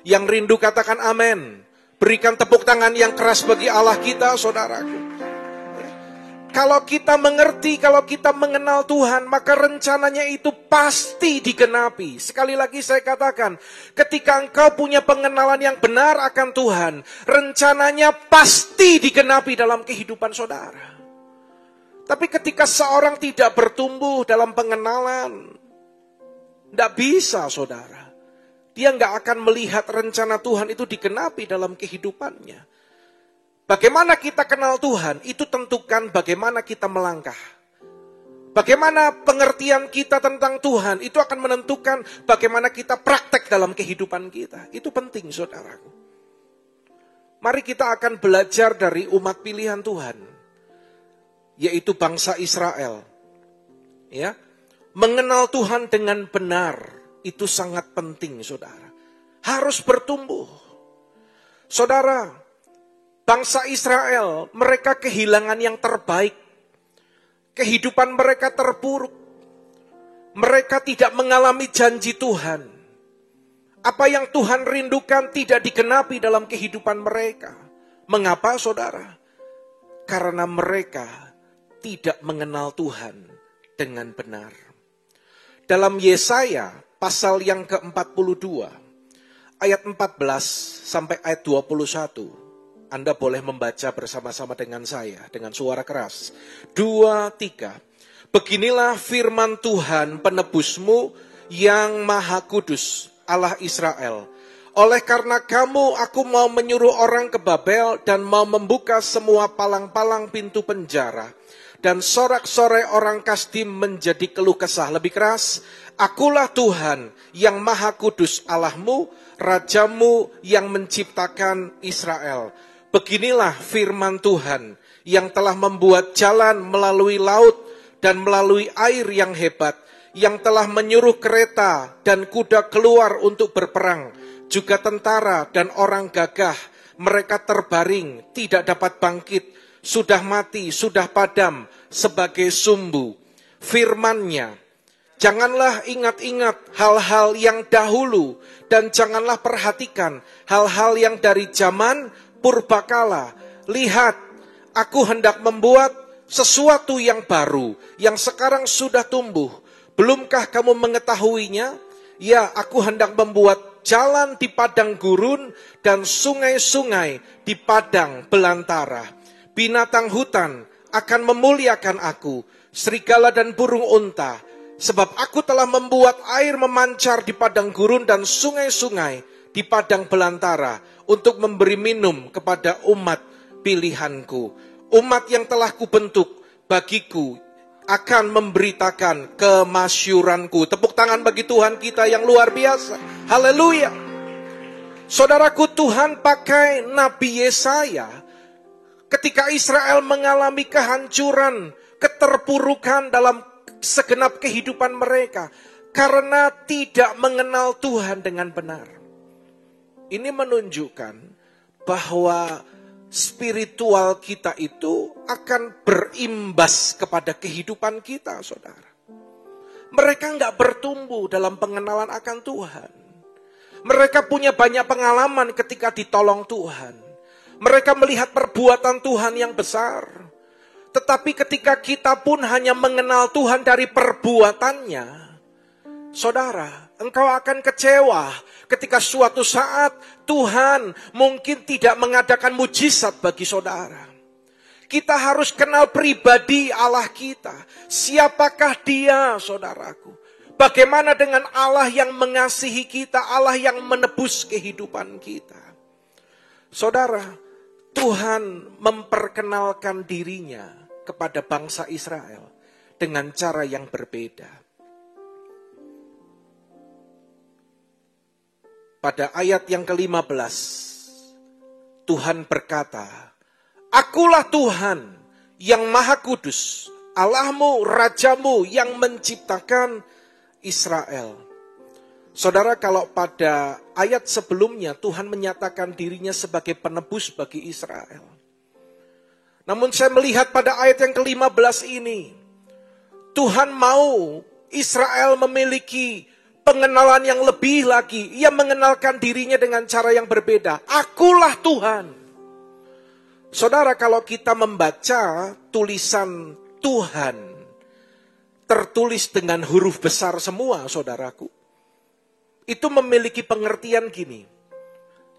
Yang rindu katakan amin. Berikan tepuk tangan yang keras bagi Allah kita, saudaraku. Kalau kita mengerti, kalau kita mengenal Tuhan, maka rencananya itu pasti digenapi. Sekali lagi saya katakan, ketika engkau punya pengenalan yang benar akan Tuhan, rencananya pasti digenapi dalam kehidupan saudara. Tapi ketika seorang tidak bertumbuh dalam pengenalan, tidak bisa, saudara. Dia nggak akan melihat rencana Tuhan itu digenapi dalam kehidupannya. Bagaimana kita kenal Tuhan, itu tentukan bagaimana kita melangkah. Bagaimana pengertian kita tentang Tuhan, itu akan menentukan bagaimana kita praktek dalam kehidupan kita. Itu penting, saudaraku. Mari kita akan belajar dari umat pilihan Tuhan, yaitu bangsa Israel. Ya, mengenal Tuhan dengan benar, itu sangat penting, saudara. Harus bertumbuh. Saudara, bangsa Israel, mereka kehilangan yang terbaik. Kehidupan mereka terpuruk. Mereka tidak mengalami janji Tuhan. Apa yang Tuhan rindukan tidak digenapi dalam kehidupan mereka. Mengapa, saudara? Karena mereka tidak mengenal Tuhan dengan benar. Dalam Yesaya, pasal yang ke-42, ayat 14 sampai ayat 21. Anda boleh membaca bersama-sama dengan saya, dengan suara keras. 2, 3. Beginilah firman Tuhan penebusmu yang maha kudus, Allah Israel. Oleh karena kamu, aku mau menyuruh orang ke Babel dan mau membuka semua palang-palang pintu penjara. Dan sorak-sorai orang Kasdim menjadi keluh kesah. Lebih keras, akulah Tuhan yang maha kudus Allahmu, Rajamu yang menciptakan Israel. Beginilah firman Tuhan yang telah membuat jalan melalui laut dan melalui air yang hebat, yang telah menyuruh kereta dan kuda keluar untuk berperang, juga tentara dan orang gagah, mereka terbaring, tidak dapat bangkit, sudah mati, sudah padam sebagai sumbu. Firman-Nya, janganlah ingat-ingat hal-hal yang dahulu, dan janganlah perhatikan hal-hal yang dari zaman purbakala. Lihat, aku hendak membuat sesuatu yang baru, yang sekarang sudah tumbuh. Belumkah kamu mengetahuinya? Ya, aku hendak membuat jalan di padang gurun dan sungai-sungai di padang belantara. Binatang hutan akan memuliakan aku, serigala dan burung unta. Sebab aku telah membuat air memancar di padang gurun dan sungai-sungai di padang belantara untuk memberi minum kepada umat pilihanku. Umat yang telah kubentuk bagiku akan memberitakan kemasyuranku. Tepuk tangan bagi Tuhan kita yang luar biasa. Haleluya. Saudaraku, Tuhan pakai Nabi Yesaya ketika Israel mengalami kehancuran, keterpurukan dalam segenap kehidupan mereka karena tidak mengenal Tuhan dengan benar. Ini menunjukkan bahwa spiritual kita itu akan berimbas kepada kehidupan kita, saudara. Mereka nggak bertumbuh dalam pengenalan akan Tuhan. Mereka punya banyak pengalaman ketika ditolong Tuhan. Mereka melihat perbuatan Tuhan yang besar. Tetapi ketika kita pun hanya mengenal Tuhan dari perbuatannya, saudara, engkau akan kecewa ketika suatu saat Tuhan mungkin tidak mengadakan mujizat bagi saudara. Kita harus kenal pribadi Allah kita. Siapakah Dia, saudaraku? Bagaimana dengan Allah yang mengasihi kita, Allah yang menebus kehidupan kita? Saudara, Tuhan memperkenalkan dirinya kepada bangsa Israel dengan cara yang berbeda. Pada ayat yang ke-15, Tuhan berkata, Akulah Tuhan yang Maha Kudus, Allahmu, Rajamu yang menciptakan Israel. Saudara, kalau pada ayat sebelumnya Tuhan menyatakan dirinya sebagai penebus bagi Israel. Namun saya melihat pada ayat yang ke-15 ini, Tuhan mau Israel memiliki pengenalan yang lebih lagi. Ia mengenalkan dirinya dengan cara yang berbeda. Akulah Tuhan. Saudara, kalau kita membaca tulisan Tuhan, tertulis dengan huruf besar semua, saudaraku, itu memiliki pengertian gini.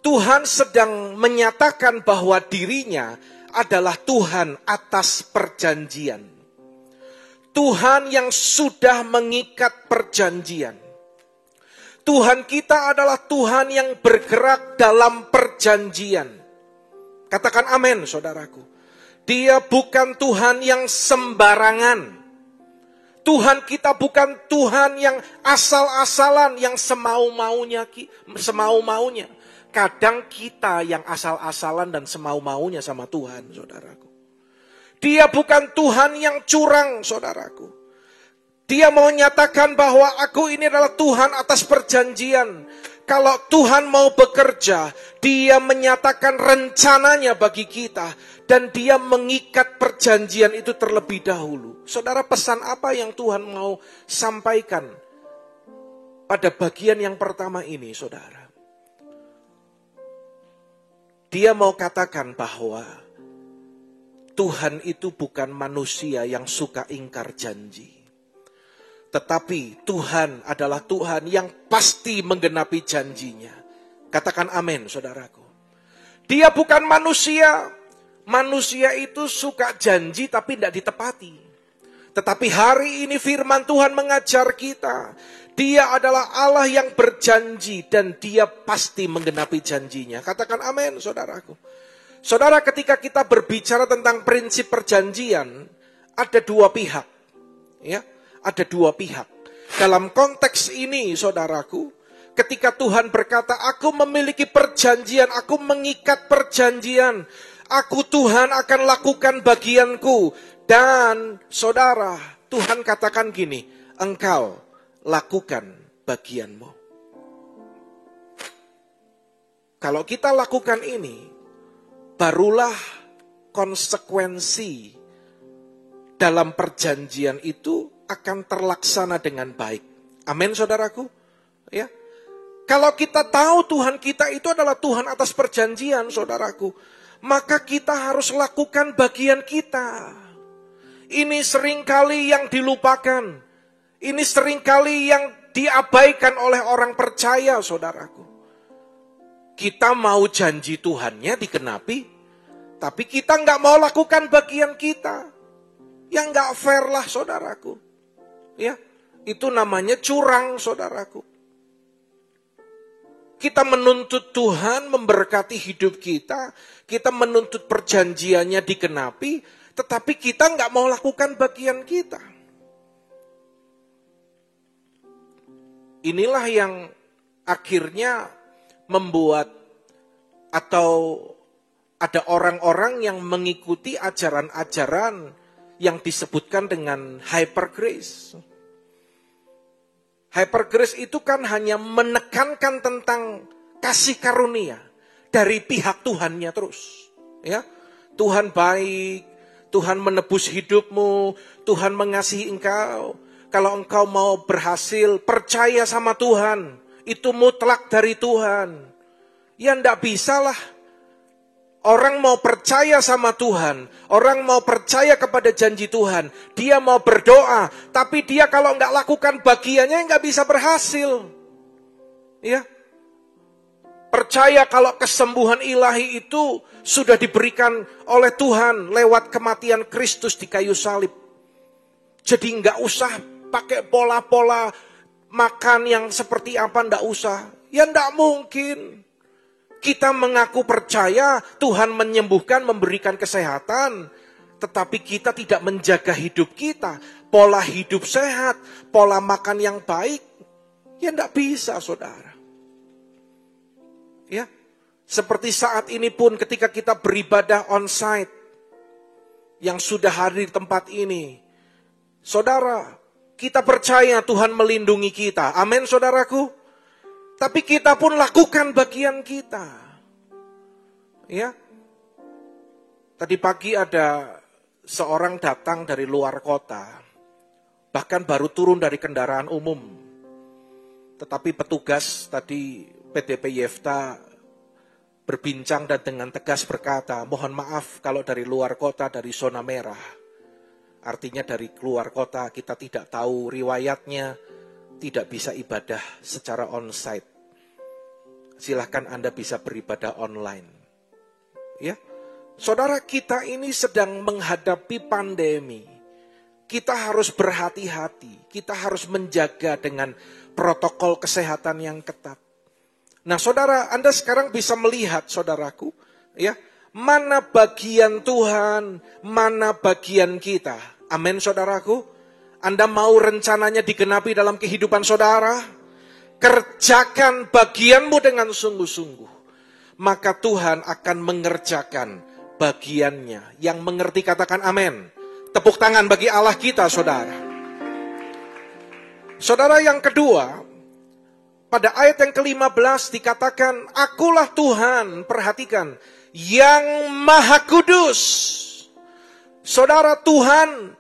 Tuhan sedang menyatakan bahwa dirinya adalah Tuhan atas perjanjian. Tuhan yang sudah mengikat perjanjian. Tuhan kita adalah Tuhan yang bergerak dalam perjanjian. Katakan amin, saudaraku. Dia bukan Tuhan yang sembarangan. Tuhan kita bukan Tuhan yang asal-asalan, yang semau-maunya. Kadang kita yang asal-asalan dan semau-maunya sama Tuhan, saudaraku. Dia bukan Tuhan yang curang, saudaraku. Dia mau menyatakan bahwa aku ini adalah Tuhan atas perjanjian. Kalau Tuhan mau bekerja, Dia menyatakan rencananya bagi kita. Dan Dia mengikat perjanjian itu terlebih dahulu. Saudara, pesan apa yang Tuhan mau sampaikan pada bagian yang pertama ini, saudara? Dia mau katakan bahwa Tuhan itu bukan manusia yang suka ingkar janji. Tetapi Tuhan adalah Tuhan yang pasti menggenapi janjinya. Katakan amin, saudaraku. Dia bukan manusia. Manusia itu suka janji tapi tidak ditepati. Tetapi hari ini firman Tuhan mengajar kita. Dia adalah Allah yang berjanji dan Dia pasti menggenapi janjinya. Katakan amin, saudaraku. Saudara, ketika kita berbicara tentang prinsip perjanjian, ada dua pihak. Ya. Ada dua pihak. Dalam konteks ini, saudaraku, ketika Tuhan berkata, aku memiliki perjanjian, aku mengikat perjanjian, aku Tuhan akan lakukan bagianku. Dan saudara, Tuhan katakan gini, engkau lakukan bagianmu. Kalau kita lakukan ini, barulah konsekuensi dalam perjanjian itu akan terlaksana dengan baik. Amin, saudaraku. Ya. Kalau kita tahu Tuhan kita itu adalah Tuhan atas perjanjian, saudaraku, maka kita harus lakukan bagian kita. Ini seringkali yang dilupakan. Ini seringkali yang diabaikan oleh orang percaya, saudaraku. Kita mau janji Tuhannya dikenapi, tapi kita nggak mau lakukan bagian kita. Yang nggak fair lah, saudaraku. Ya, itu namanya curang, saudaraku. Kita menuntut Tuhan memberkati hidup kita, kita menuntut perjanjiannya dikenapi, tetapi kita nggak mau lakukan bagian kita. Inilah yang akhirnya membuat atau ada orang-orang yang mengikuti ajaran-ajaran yang disebutkan dengan hyper grace. Hyper grace itu kan hanya menekankan tentang kasih karunia dari pihak Tuhannya terus. Ya, Tuhan baik, Tuhan menebus hidupmu, Tuhan mengasihi engkau. Kalau engkau mau berhasil, percaya sama Tuhan. Itu mutlak dari Tuhan. Ya enggak bisalah. Orang mau percaya sama Tuhan, orang mau percaya kepada janji Tuhan, dia mau berdoa, tapi dia kalau enggak lakukan bagiannya enggak bisa berhasil. Ya. Percaya kalau kesembuhan ilahi itu sudah diberikan oleh Tuhan lewat kematian Kristus di kayu salib. Jadi enggak usah pakai pola-pola makan yang seperti apa, enggak usah. Ya enggak mungkin. Kita mengaku percaya Tuhan menyembuhkan, memberikan kesehatan, tetapi kita tidak menjaga hidup kita, pola hidup sehat, pola makan yang baik, ya enggak bisa, saudara. Ya, seperti saat ini pun ketika kita beribadah on-site, yang sudah hadir di tempat ini, saudara, kita percaya Tuhan melindungi kita, amin saudaraku. Tapi kita pun lakukan bagian kita. Ya. Tadi pagi ada seorang datang dari luar kota. Bahkan baru turun dari kendaraan umum. Tetapi petugas tadi PDP Yefta berbincang dan dengan tegas berkata, mohon maaf kalau dari luar kota, dari zona merah. Artinya dari luar kota kita tidak tahu riwayatnya, tidak bisa ibadah secara on-site. Silahkan Anda bisa beribadah online. Ya, saudara, kita ini sedang menghadapi pandemi. Kita harus berhati-hati. Kita harus menjaga dengan protokol kesehatan yang ketat. Nah, saudara, Anda sekarang bisa melihat, saudaraku, ya, mana bagian Tuhan, mana bagian kita. Amin, saudaraku. Anda mau rencananya digenapi dalam kehidupan saudara? Kerjakan bagianmu dengan sungguh-sungguh. Maka Tuhan akan mengerjakan bagiannya. Yang mengerti katakan amin. Tepuk tangan bagi Allah kita, saudara. Saudara, yang kedua, pada ayat yang ke-15 dikatakan, akulah Tuhan, perhatikan, yang Maha Kudus. Saudara, Tuhan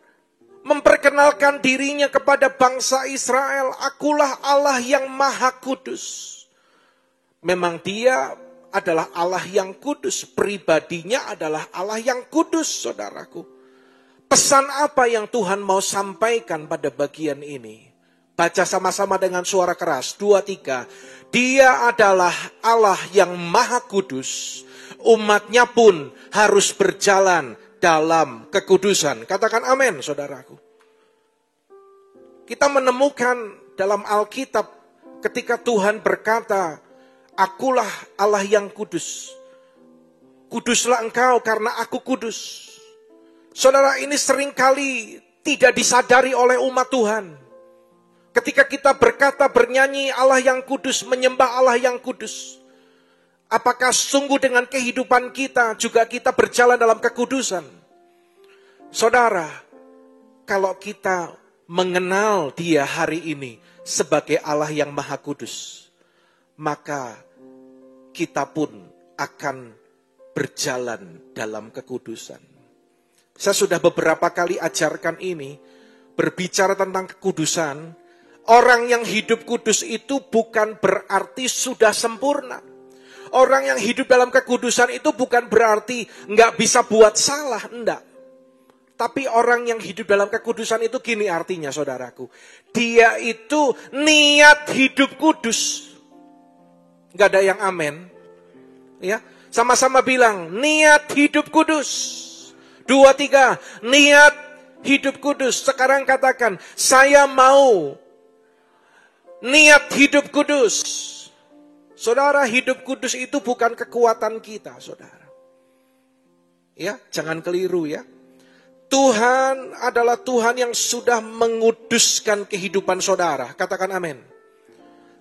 memperkenalkan dirinya kepada bangsa Israel, akulah Allah yang Maha Kudus. Memang dia adalah Allah yang kudus, pribadinya adalah Allah yang kudus, saudaraku. Pesan apa yang Tuhan mau sampaikan pada bagian ini? Baca sama-sama dengan suara keras, 2, 3. Dia adalah Allah yang Maha Kudus, umatnya pun harus berjalan dalam kekudusan. Katakan amin, saudaraku. Kita menemukan dalam Alkitab ketika Tuhan berkata, akulah Allah yang kudus. Kuduslah engkau karena aku kudus. Saudara, ini seringkali tidak disadari oleh umat Tuhan. Ketika kita berkata, bernyanyi Allah yang kudus, menyembah Allah yang kudus. Apakah sungguh dengan kehidupan kita juga kita berjalan dalam kekudusan? Saudara, kalau kita mengenal Dia hari ini sebagai Allah yang Maha Kudus, maka kita pun akan berjalan dalam kekudusan. Saya sudah beberapa kali ajarkan ini, berbicara tentang kekudusan. Orang yang hidup kudus itu bukan berarti sudah sempurna. Orang yang hidup dalam kekudusan itu bukan berarti nggak bisa buat salah, enggak. Tapi orang yang hidup dalam kekudusan itu gini artinya, saudaraku. Dia itu niat hidup kudus. Nggak ada yang amin. Ya, sama-sama bilang, niat hidup kudus. 2, 3, niat hidup kudus. Sekarang katakan, saya mau niat hidup kudus. Saudara, hidup kudus itu bukan kekuatan kita, saudara. Ya, jangan keliru ya. Tuhan adalah Tuhan yang sudah menguduskan kehidupan saudara. Katakan amin.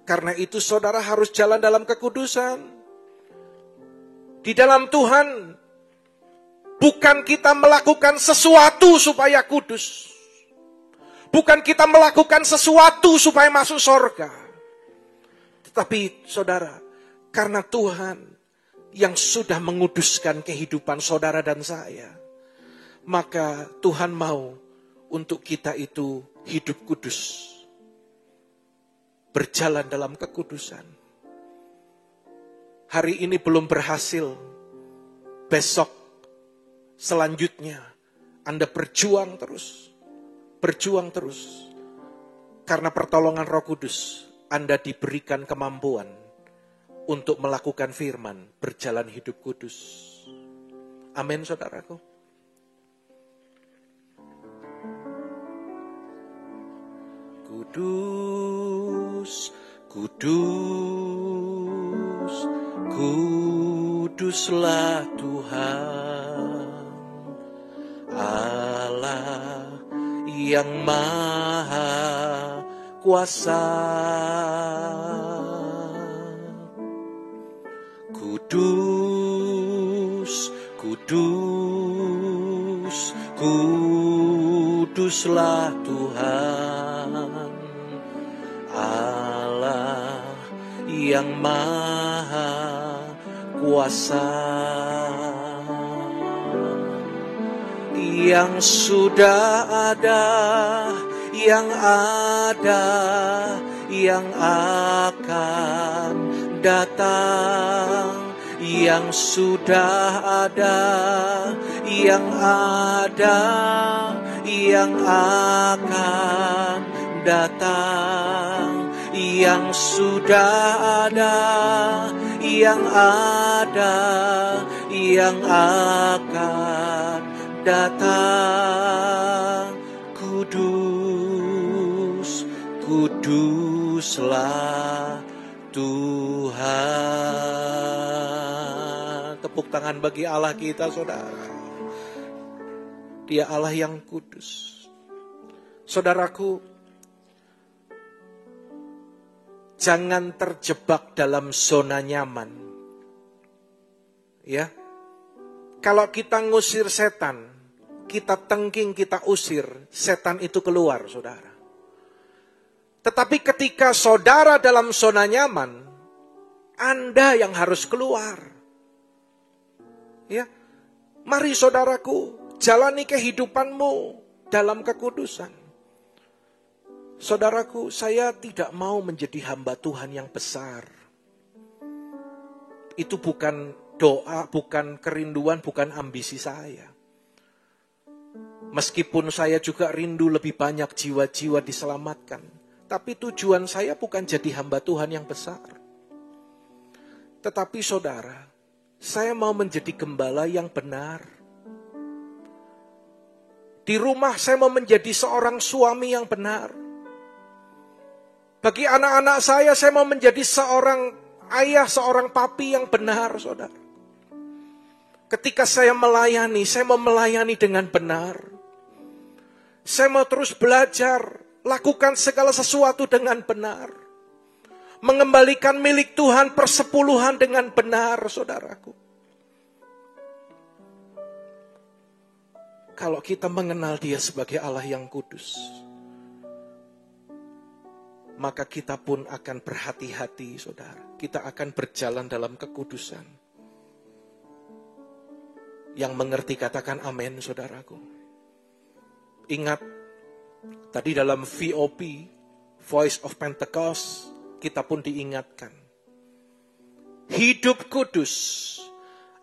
Karena itu saudara harus jalan dalam kekudusan. Di dalam Tuhan, bukan kita melakukan sesuatu supaya kudus. Bukan kita melakukan sesuatu supaya masuk surga. Tetapi saudara, karena Tuhan yang sudah menguduskan kehidupan saudara dan saya, maka Tuhan mau untuk kita itu hidup kudus. Berjalan dalam kekudusan. Hari ini belum berhasil. Besok, selanjutnya, Anda berjuang terus. Berjuang terus. Karena pertolongan Roh Kudus, Anda diberikan kemampuan untuk melakukan firman, berjalan hidup kudus. Amin, saudaraku. Kudus, kudus, kuduslah Tuhan, Allah yang maha kuasa. Kudus, kudus, kuduslah Tuhan, Allah yang maha kuasa. Yang sudah ada, yang ada, yang akan datang. Yang sudah ada, yang ada, yang akan datang. Yang sudah ada, yang ada, yang akan datang. Kudus, kuduslah Tuhan. Tepuk tangan bagi Allah kita, saudara. Dia Allah yang kudus. Saudaraku, jangan terjebak dalam zona nyaman. Ya. Kalau kita ngusir setan, kita tengking, kita usir, setan itu keluar, saudara. Tetapi ketika saudara dalam zona nyaman, Anda yang harus keluar. Ya. Mari saudaraku, jalani kehidupanmu dalam kekudusan. Saudaraku, saya tidak mau menjadi hamba Tuhan yang besar. Itu bukan doa, bukan kerinduan, bukan ambisi saya. Meskipun saya juga rindu lebih banyak jiwa-jiwa diselamatkan. Tapi tujuan saya bukan jadi hamba Tuhan yang besar. Tetapi saudara, saya mau menjadi gembala yang benar. Di rumah saya mau menjadi seorang suami yang benar. Bagi anak-anak saya mau menjadi seorang ayah, seorang papi yang benar, saudara. Ketika saya melayani, saya mau melayani dengan benar. Saya mau terus belajar, lakukan segala sesuatu dengan benar. Mengembalikan milik Tuhan persepuluhan dengan benar, saudaraku. Kalau kita mengenal Dia sebagai Allah yang kudus, maka kita pun akan berhati-hati, saudara. Kita akan berjalan dalam kekudusan. Yang mengerti katakan amin, saudaraku. Ingat, tadi dalam VOP, Voice of Pentecost, kita pun diingatkan. Hidup kudus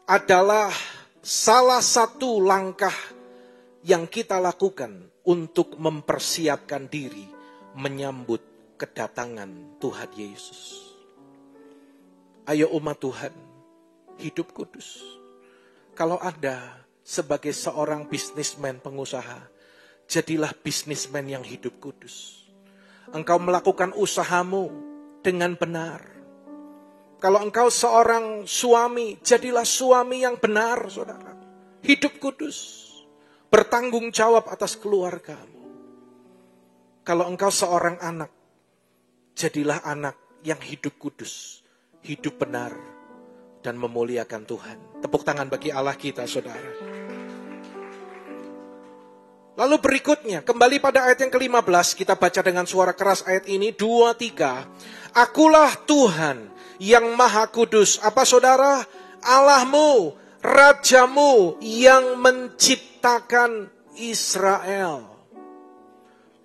adalah salah satu langkah yang kita lakukan untuk mempersiapkan diri menyambut kedatangan Tuhan Yesus. Ayo umat Tuhan, hidup kudus. Kalau Anda sebagai seorang bisnismen pengusaha, jadilah bisnismen yang hidup kudus. Engkau melakukan usahamu dengan benar. Kalau engkau seorang suami, jadilah suami yang benar, saudara. Hidup kudus. Bertanggung jawab atas keluargamu. Kalau engkau seorang anak, jadilah anak yang hidup kudus, hidup benar, dan memuliakan Tuhan. Tepuk tangan bagi Allah kita, saudara. Lalu berikutnya, kembali pada ayat yang ke-15, kita baca dengan suara keras ayat ini, 2, 3. Akulah Tuhan yang maha kudus. Apa saudara? Allahmu, Rajamu yang menciptakan Israel.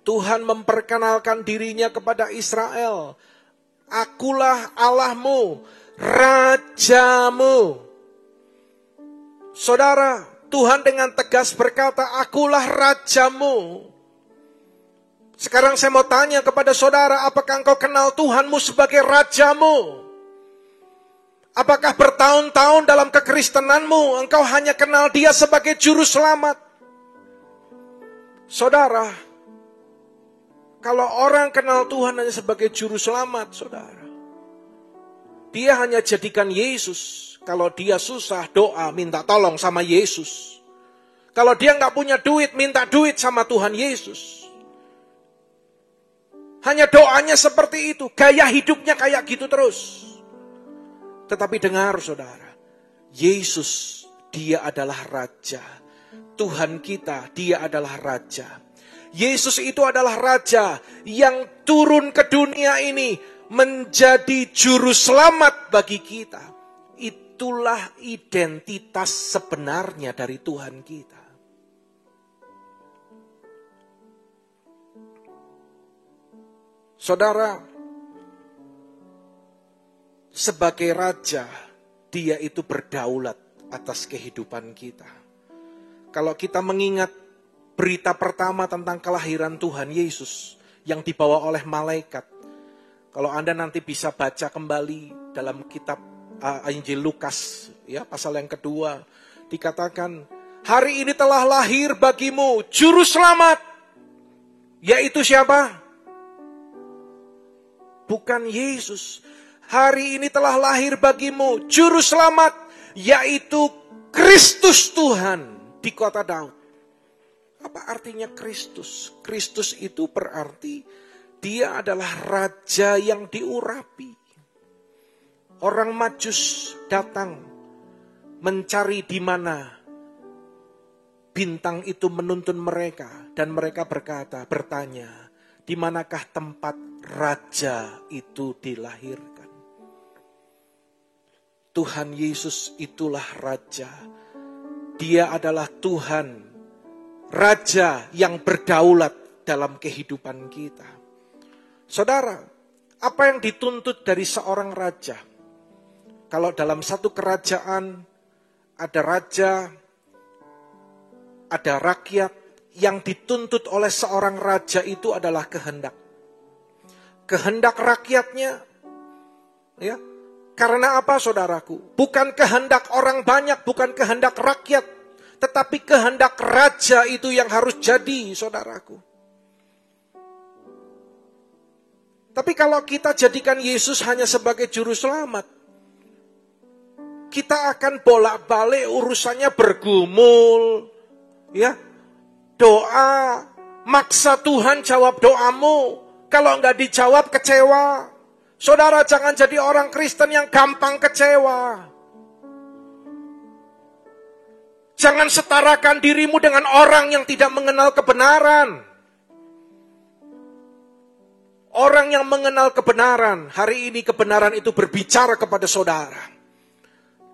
Tuhan memperkenalkan dirinya kepada Israel. Akulah Allahmu, Rajamu. Saudara, Tuhan dengan tegas berkata, akulah Rajamu. Sekarang saya mau tanya kepada saudara, apakah engkau kenal Tuhanmu sebagai Rajamu? Apakah bertahun-tahun dalam kekristenanmu, engkau hanya kenal Dia sebagai Juru Selamat? Saudara, kalau orang kenal Tuhan hanya sebagai Juru Selamat, saudara, dia hanya jadikan Yesus. Kalau dia susah, doa, minta tolong sama Yesus. Kalau dia nggak punya duit, minta duit sama Tuhan Yesus. Hanya doanya seperti itu. Gaya hidupnya kayak gitu terus. Tetapi dengar saudara, Yesus, Dia adalah Raja. Tuhan kita, Dia adalah Raja. Yesus itu adalah Raja yang turun ke dunia ini menjadi Juru Selamat bagi kita. Itulah identitas sebenarnya dari Tuhan kita. Saudara, sebagai Raja, Dia itu berdaulat atas kehidupan kita. Kalau kita mengingat berita pertama tentang kelahiran Tuhan Yesus yang dibawa oleh malaikat. Kalau Anda nanti bisa baca kembali dalam kitab Injil Lukas, ya, pasal yang kedua, dikatakan, hari ini telah lahir bagimu Juru Selamat. Yaitu siapa? Bukan Yesus. Hari ini telah lahir bagimu Juru Selamat, yaitu Kristus Tuhan di kota Daud. Apa artinya Kristus? Kristus itu berarti Dia adalah Raja yang diurapi. Orang Majus datang mencari di mana bintang itu menuntun mereka. Dan mereka bertanya, di manakah tempat Raja itu dilahirkan? Tuhan Yesus itulah Raja. Dia adalah Tuhan, Raja yang berdaulat dalam kehidupan kita. Saudara, apa yang dituntut dari seorang raja? Kalau dalam satu kerajaan ada raja, ada rakyat, yang dituntut oleh seorang raja itu adalah kehendak. Kehendak rakyatnya, ya. Karena apa saudaraku? Bukan kehendak orang banyak, bukan kehendak rakyat, tetapi kehendak raja itu yang harus jadi, saudaraku. Tapi kalau kita jadikan Yesus hanya sebagai Juru Selamat, kita akan bolak-balik urusannya bergumul, ya. Doa, maksa Tuhan jawab doamu. Kalau enggak dijawab, kecewa. Saudara, jangan jadi orang Kristen yang gampang kecewa. Jangan setarakan dirimu dengan orang yang tidak mengenal kebenaran. Orang yang mengenal kebenaran, hari ini kebenaran itu berbicara kepada saudara.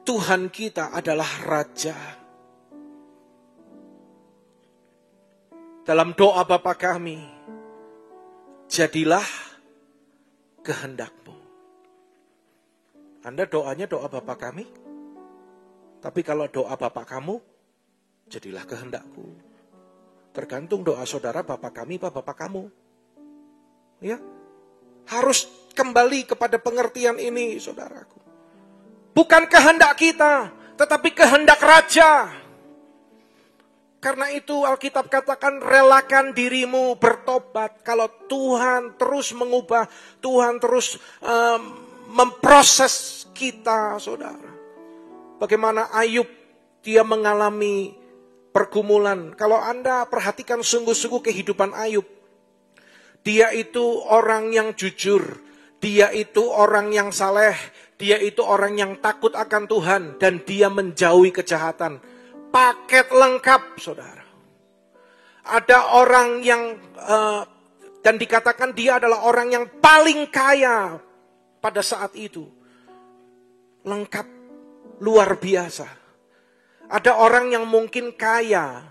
Tuhan kita adalah Raja. Dalam doa Bapa kami, jadilah kehendak-Mu. Anda doanya doa Bapa kami, tapi kalau doa Bapa kamu, jadilah kehendak-Ku. Tergantung doa saudara Bapa kami, Bapa kamu. Ya, harus kembali kepada pengertian ini, saudaraku. Bukan kehendak kita, tetapi kehendak Raja. Karena itu Alkitab katakan relakan dirimu bertobat. Kalau Tuhan terus mengubah, Tuhan terus memproses kita, saudara. Bagaimana Ayub, dia mengalami pergumulan. Kalau Anda perhatikan sungguh-sungguh kehidupan Ayub, dia itu orang yang jujur, dia itu orang yang saleh, dia itu orang yang takut akan Tuhan, dan dia menjauhi kejahatan. Paket lengkap, saudara. Ada orang yang, dan dikatakan dia adalah orang yang paling kaya pada saat itu. Lengkap, luar biasa. Ada orang yang mungkin kaya,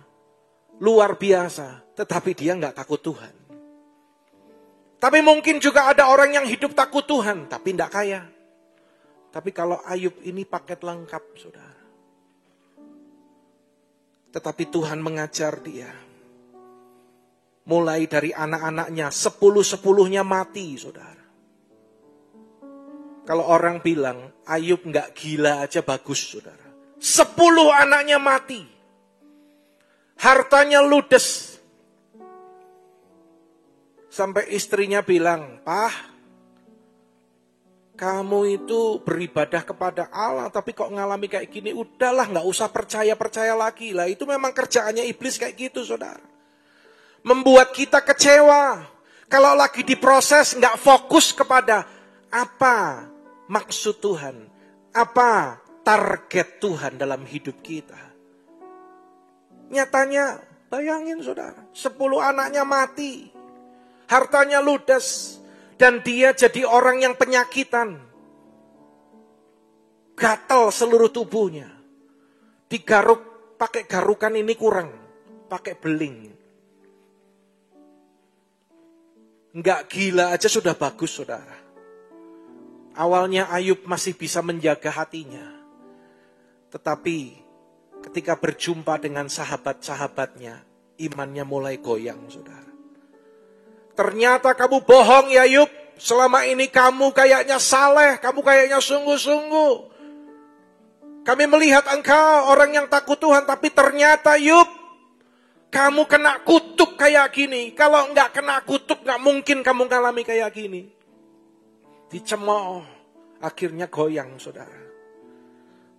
luar biasa, tetapi dia nggak takut Tuhan. Tapi mungkin juga ada orang yang hidup takut Tuhan, tapi tidak kaya. Tapi kalau Ayub ini paket lengkap, saudara. Tetapi Tuhan mengajar dia. Mulai dari anak-anaknya, 10-10-nya mati, saudara. Kalau orang bilang, Ayub nggak gila aja bagus, saudara. 10 anaknya mati. Hartanya ludes. Sampai istrinya bilang, "Pah, kamu itu beribadah kepada Allah, tapi kok ngalami kayak gini, udahlah gak usah percaya-percaya lagi." Lah itu memang kerjaannya iblis kayak gitu, saudara. Membuat kita kecewa. Kalau lagi diproses gak fokus kepada apa maksud Tuhan, apa target Tuhan dalam hidup kita. Nyatanya, bayangin saudara, 10 anaknya mati. Hartanya ludes. Dan dia jadi orang yang penyakitan. Gatal seluruh tubuhnya. Digaruk, pakai garukan ini kurang. Pakai beling. Enggak gila aja sudah bagus, saudara. Awalnya Ayub masih bisa menjaga hatinya. Tetapi ketika berjumpa dengan sahabat-sahabatnya, imannya mulai goyang, saudara. Ternyata kamu bohong ya Ayub. Selama ini kamu kayaknya saleh, kamu kayaknya sungguh-sungguh. Kami melihat engkau orang yang takut Tuhan, tapi ternyata Ayub, kamu kena kutuk kayak gini. Kalau enggak kena kutuk, enggak mungkin kamu ngalami kayak gini. Dicemooh, akhirnya goyang, saudara.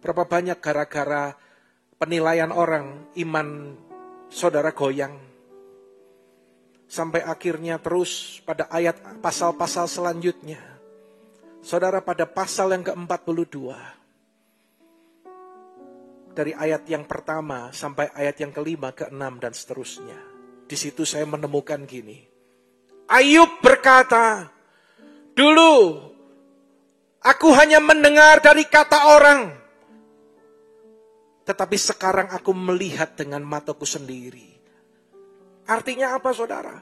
Berapa banyak gara-gara penilaian orang, iman saudara goyang. Sampai akhirnya terus pada ayat pasal-pasal selanjutnya. Saudara, pada pasal yang ke-42. Dari ayat yang pertama sampai ayat yang kelima, ke-6 dan seterusnya. Di situ saya menemukan gini. Ayub berkata, "Dulu aku hanya mendengar dari kata orang. Tetapi sekarang aku melihat dengan mataku sendiri." Artinya apa, saudara?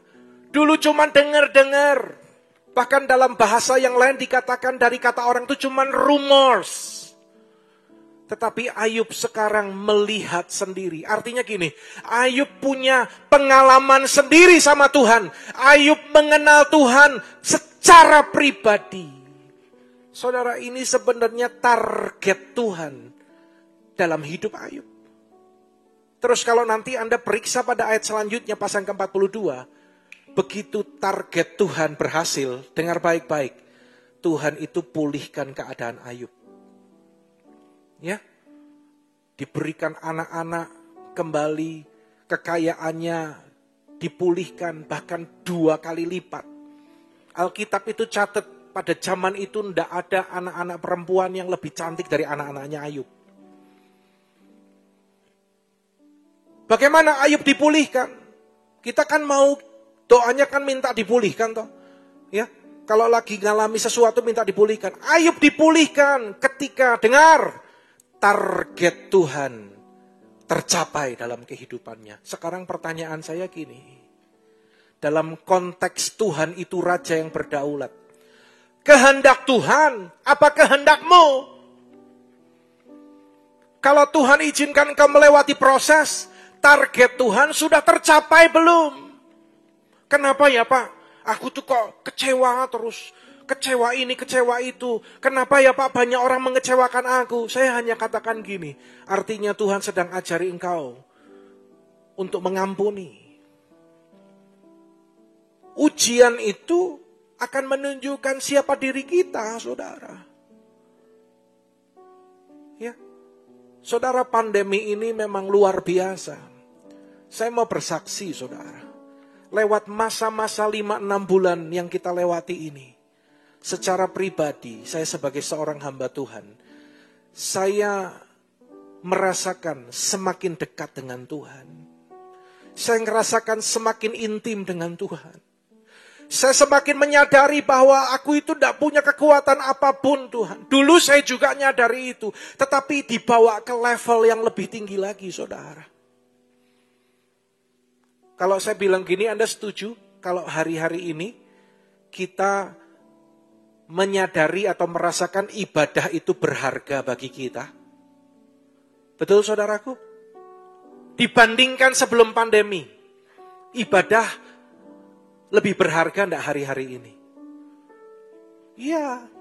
Dulu cuma dengar-dengar. Bahkan dalam bahasa yang lain dikatakan dari kata orang itu cuma rumors. Tetapi Ayub sekarang melihat sendiri. Artinya gini, Ayub punya pengalaman sendiri sama Tuhan. Ayub mengenal Tuhan secara pribadi. Saudara, ini sebenarnya target Tuhan dalam hidup Ayub. Terus kalau nanti Anda periksa pada ayat selanjutnya pasal ke-42. Begitu target Tuhan berhasil, dengar baik-baik. Tuhan itu pulihkan keadaan Ayub. Ya, diberikan anak-anak kembali, kekayaannya dipulihkan bahkan 2 kali lipat. Alkitab itu catat pada zaman itu tidak ada anak-anak perempuan yang lebih cantik dari anak-anaknya Ayub. Bagaimana Ayub dipulihkan? Kita kan mau doanya kan minta dipulihkan toh. Ya, kalau lagi ngalami sesuatu minta dipulihkan. Ayub dipulihkan ketika dengar target Tuhan tercapai dalam kehidupannya. Sekarang pertanyaan saya gini. Dalam konteks Tuhan itu raja yang berdaulat. Kehendak Tuhan, apa kehendakmu? Kalau Tuhan izinkan engkau melewati proses, target Tuhan sudah tercapai belum? Kenapa ya Pak? Aku tuh kok kecewa terus. Kecewa ini, kecewa itu. Kenapa ya Pak banyak orang mengecewakan aku? Saya hanya katakan gini. Artinya Tuhan sedang ajari engkau untuk mengampuni. Ujian itu akan menunjukkan siapa diri kita, saudara. Ya, saudara, pandemi ini memang luar biasa. Saya mau bersaksi, saudara. Lewat masa-masa 5-6 bulan yang kita lewati ini. Secara pribadi, saya sebagai seorang hamba Tuhan. Saya merasakan semakin dekat dengan Tuhan. Saya merasakan semakin intim dengan Tuhan. Saya semakin menyadari bahwa aku itu tidak punya kekuatan apapun Tuhan. Dulu saya juga nyadari itu. Tetapi dibawa ke level yang lebih tinggi lagi, saudara. Kalau saya bilang gini, Anda setuju? Kalau hari-hari ini kita menyadari atau merasakan ibadah itu berharga bagi kita. Betul saudaraku? Dibandingkan sebelum pandemi, ibadah lebih berharga enggak hari-hari ini? Iya.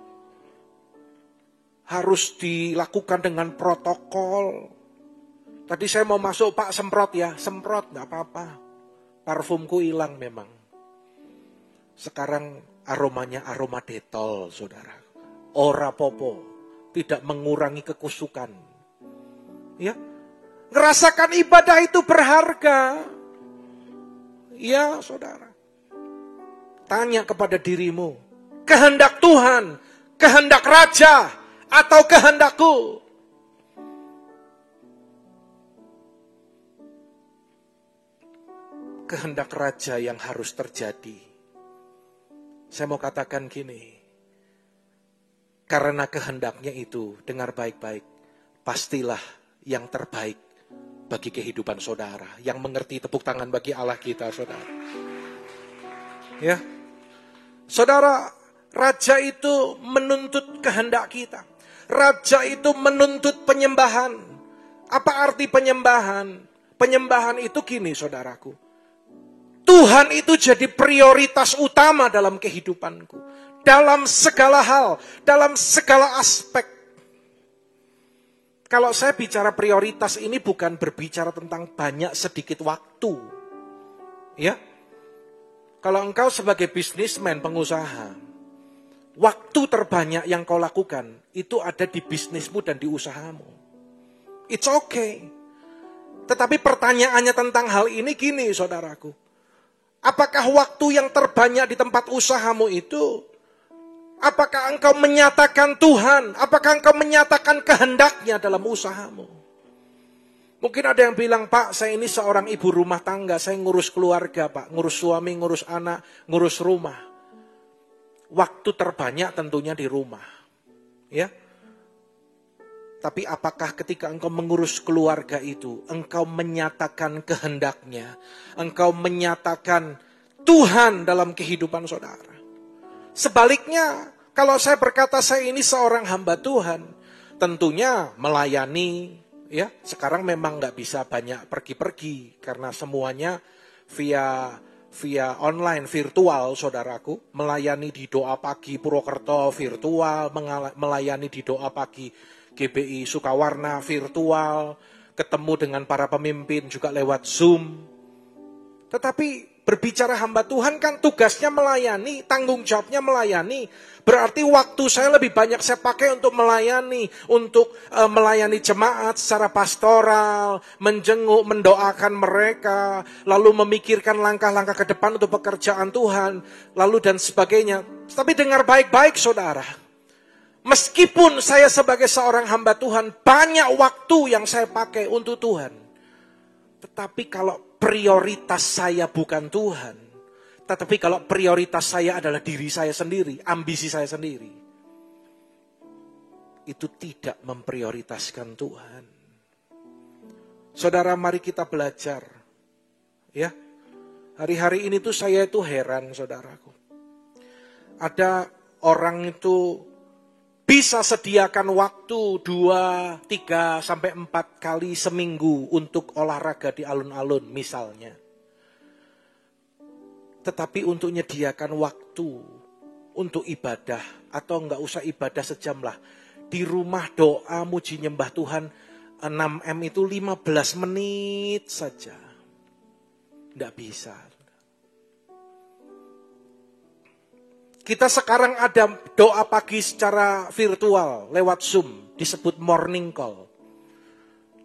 Harus dilakukan dengan protokol. Tadi saya mau masuk, Pak semprot ya. Semprot, enggak apa-apa. Parfumku hilang memang. Sekarang aromanya aroma detol, saudara. Ora popo. Tidak mengurangi kekusukan. Ya. Ngerasakan ibadah itu berharga. Ya, saudara. Tanya kepada dirimu, kehendak Tuhan, kehendak Raja, atau kehendakku? Kehendak Raja yang harus terjadi. Saya mau katakan gini, karena kehendaknya itu, dengar baik-baik, pastilah yang terbaik bagi kehidupan saudara. Yang mengerti, tepuk tangan bagi Allah kita, saudara. Ya, saudara, Raja itu menuntut kehendak kita. Raja itu menuntut penyembahan. Apa arti penyembahan? Penyembahan itu gini, saudaraku. Tuhan itu jadi prioritas utama dalam kehidupanku. Dalam segala hal, dalam segala aspek. Kalau saya bicara prioritas ini bukan berbicara tentang banyak sedikit waktu. Ya. Kalau engkau sebagai bisnismen, pengusaha, waktu terbanyak yang kau lakukan, itu ada di bisnismu dan di usahamu. It's okay. Tetapi pertanyaannya tentang hal ini gini, saudaraku. Apakah waktu yang terbanyak di tempat usahamu itu, apakah engkau menyatakan Tuhan, apakah engkau menyatakan kehendaknya dalam usahamu? Mungkin ada yang bilang, Pak, saya ini seorang ibu rumah tangga, saya ngurus keluarga, Pak. Ngurus suami, ngurus anak, ngurus rumah. Waktu terbanyak tentunya di rumah. Ya. Tapi apakah ketika engkau mengurus keluarga itu, engkau menyatakan kehendaknya, engkau menyatakan Tuhan dalam kehidupan saudara? Sebaliknya, kalau saya berkata saya ini seorang hamba Tuhan, tentunya melayani. Ya, sekarang memang nggak bisa banyak pergi-pergi karena semuanya via online, virtual, saudaraku. Melayani di Doa Pagi Purwokerto virtual, melayani di Doa Pagi GBI Sukawarna virtual, ketemu dengan para pemimpin juga lewat Zoom. Tetapi berbicara hamba Tuhan kan tugasnya melayani, tanggung jawabnya melayani. Berarti waktu saya lebih banyak saya pakai untuk melayani. Untuk melayani jemaat secara pastoral, menjenguk, mendoakan mereka. Lalu memikirkan langkah-langkah ke depan untuk pekerjaan Tuhan. Lalu dan sebagainya. Tapi dengar baik-baik saudara. Meskipun saya sebagai seorang hamba Tuhan, banyak waktu yang saya pakai untuk Tuhan. Tetapi kalau prioritas saya bukan Tuhan, Tetapi kalau prioritas saya adalah diri saya sendiri, ambisi saya sendiri, itu tidak memprioritaskan Tuhan. Saudara, mari kita belajar. Ya, hari-hari ini tuh saya itu heran, saudaraku. Ada orang itu bisa sediakan waktu 2, 3, sampai 4 kali seminggu untuk olahraga di alun-alun misalnya. Tetapi untuk menyediakan waktu untuk ibadah, atau enggak usah ibadah sejam lah. Di rumah doa muji nyembah Tuhan 6M itu 15 menit saja. Enggak bisa. Kita sekarang ada doa pagi secara virtual lewat Zoom, disebut morning call.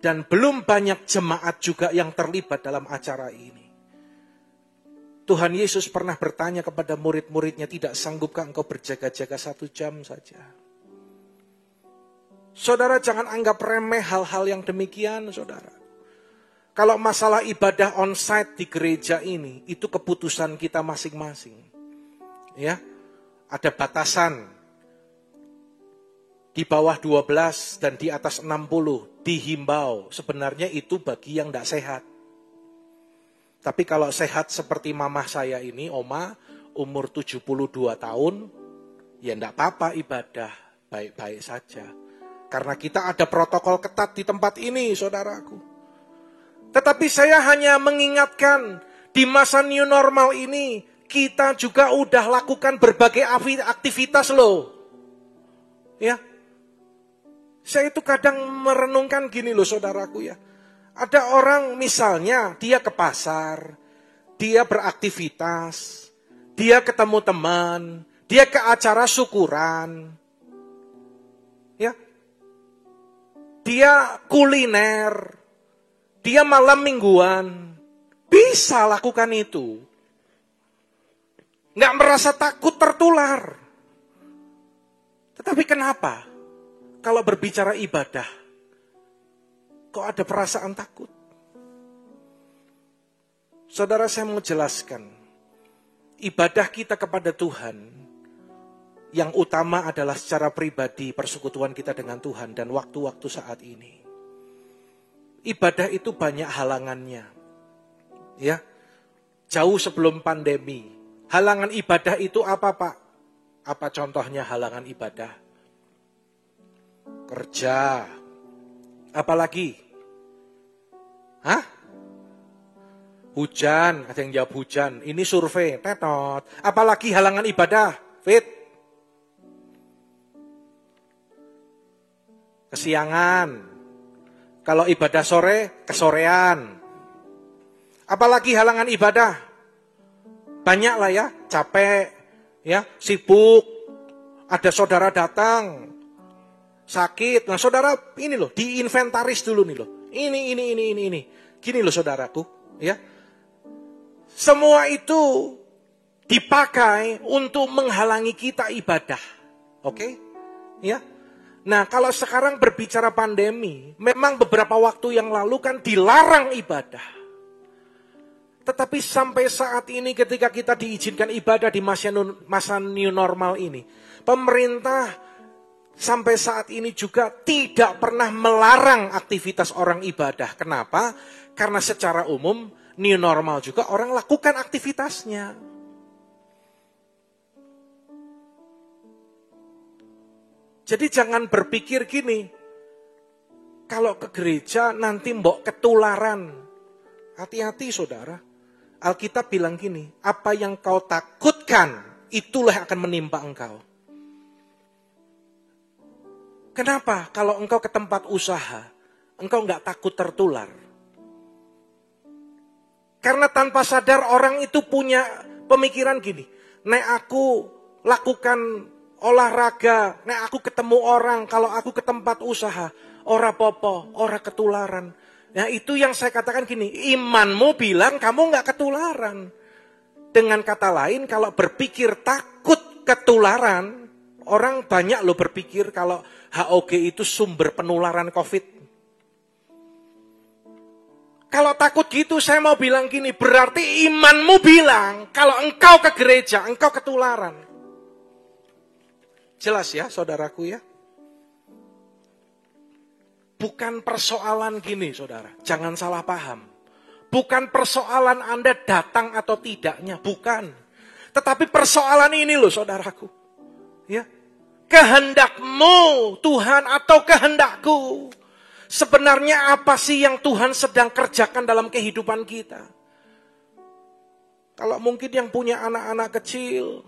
Dan belum banyak jemaat juga yang terlibat dalam acara ini. Tuhan Yesus pernah bertanya kepada murid-muridnya, tidak sanggupkah engkau berjaga-jaga 1 jam saja? Saudara, jangan anggap remeh hal-hal yang demikian, saudara. Kalau masalah ibadah onsite di gereja ini, itu keputusan kita masing-masing. Ya, ada batasan. Di bawah 12 dan di atas 60 dihimbau. Sebenarnya itu bagi yang tidak sehat. Tapi kalau sehat seperti mamah saya ini, oma, umur 72 tahun, ya enggak apa-apa ibadah, baik-baik saja. Karena kita ada protokol ketat di tempat ini, saudaraku. Tetapi saya hanya mengingatkan, di masa new normal ini, kita juga udah lakukan berbagai aktivitas loh. Ya. Saya itu kadang merenungkan gini loh, saudaraku ya. Ada orang misalnya dia ke pasar, dia beraktivitas, dia ketemu teman, dia ke acara syukuran, ya, dia kuliner, dia malam mingguan, bisa lakukan itu, nggak merasa takut tertular. Tetapi kenapa kalau berbicara ibadah? Kok ada perasaan takut? Saudara, saya mau jelaskan. Ibadah kita kepada Tuhan, yang utama adalah secara pribadi persekutuan kita dengan Tuhan dan waktu-waktu saat ini. Ibadah itu banyak halangannya. Ya, jauh sebelum pandemi. Halangan ibadah itu apa, Pak? Apa contohnya halangan ibadah? Kerja. Apalagi? Hah? Hujan, ada yang jawab hujan. Ini survei, tetot. Apalagi halangan ibadah, Fit? Kesiangan. Kalau ibadah sore, kesorean. Apalagi halangan ibadah? Banyak lah ya, capek, ya, sibuk. Ada saudara datang, sakit. Nah saudara, ini loh, diinventaris dulu nih loh. Ini. Gini loh saudaraku, ya. Semua itu dipakai untuk menghalangi kita ibadah. Oke? Ya. Nah, kalau sekarang berbicara pandemi, memang beberapa waktu yang lalu kan dilarang ibadah. Tetapi sampai saat ini ketika kita diizinkan ibadah di masa new normal ini, pemerintah sampai saat ini juga tidak pernah melarang aktivitas orang ibadah. Kenapa? Karena secara umum new normal juga orang lakukan aktivitasnya. Jadi jangan berpikir gini, kalau ke gereja nanti mbok ketularan. Hati-hati saudara. Alkitab bilang gini, apa yang kau takutkan, itulah yang akan menimpa engkau. Kenapa? Kalau engkau ke tempat usaha, engkau nggak takut tertular. Karena tanpa sadar orang itu punya pemikiran gini, nek aku lakukan olahraga, nek aku ketemu orang, kalau aku ke tempat usaha, ora popo, ora ketularan. Nah itu yang saya katakan gini, imanmu bilang kamu nggak ketularan. Dengan kata lain, kalau berpikir takut ketularan, orang banyak loh berpikir kalau HOG itu sumber penularan COVID. Kalau takut gitu saya mau bilang gini, berarti imanmu bilang kalau engkau ke gereja, engkau ketularan. Jelas ya saudaraku ya? Bukan persoalan gini saudara, jangan salah paham. Bukan persoalan Anda datang atau tidaknya, bukan. Tetapi persoalan ini loh saudaraku. Ya. Kehendakmu Tuhan atau kehendakku. Sebenarnya apa sih yang Tuhan sedang kerjakan dalam kehidupan kita? Kalau mungkin yang punya anak-anak kecil,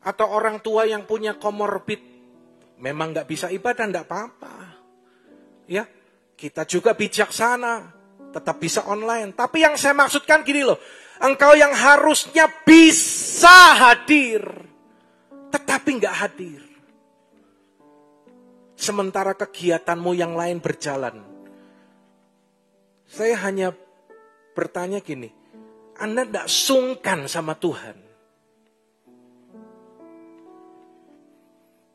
atau orang tua yang punya komorbid, memang gak bisa ibadah, gak apa-apa. Ya, kita juga bijaksana, tetap bisa online. Tapi yang saya maksudkan gini loh, engkau yang harusnya bisa hadir, tetapi gak hadir. Sementara kegiatanmu yang lain berjalan. Saya hanya bertanya gini, Anda tidak sungkan sama Tuhan?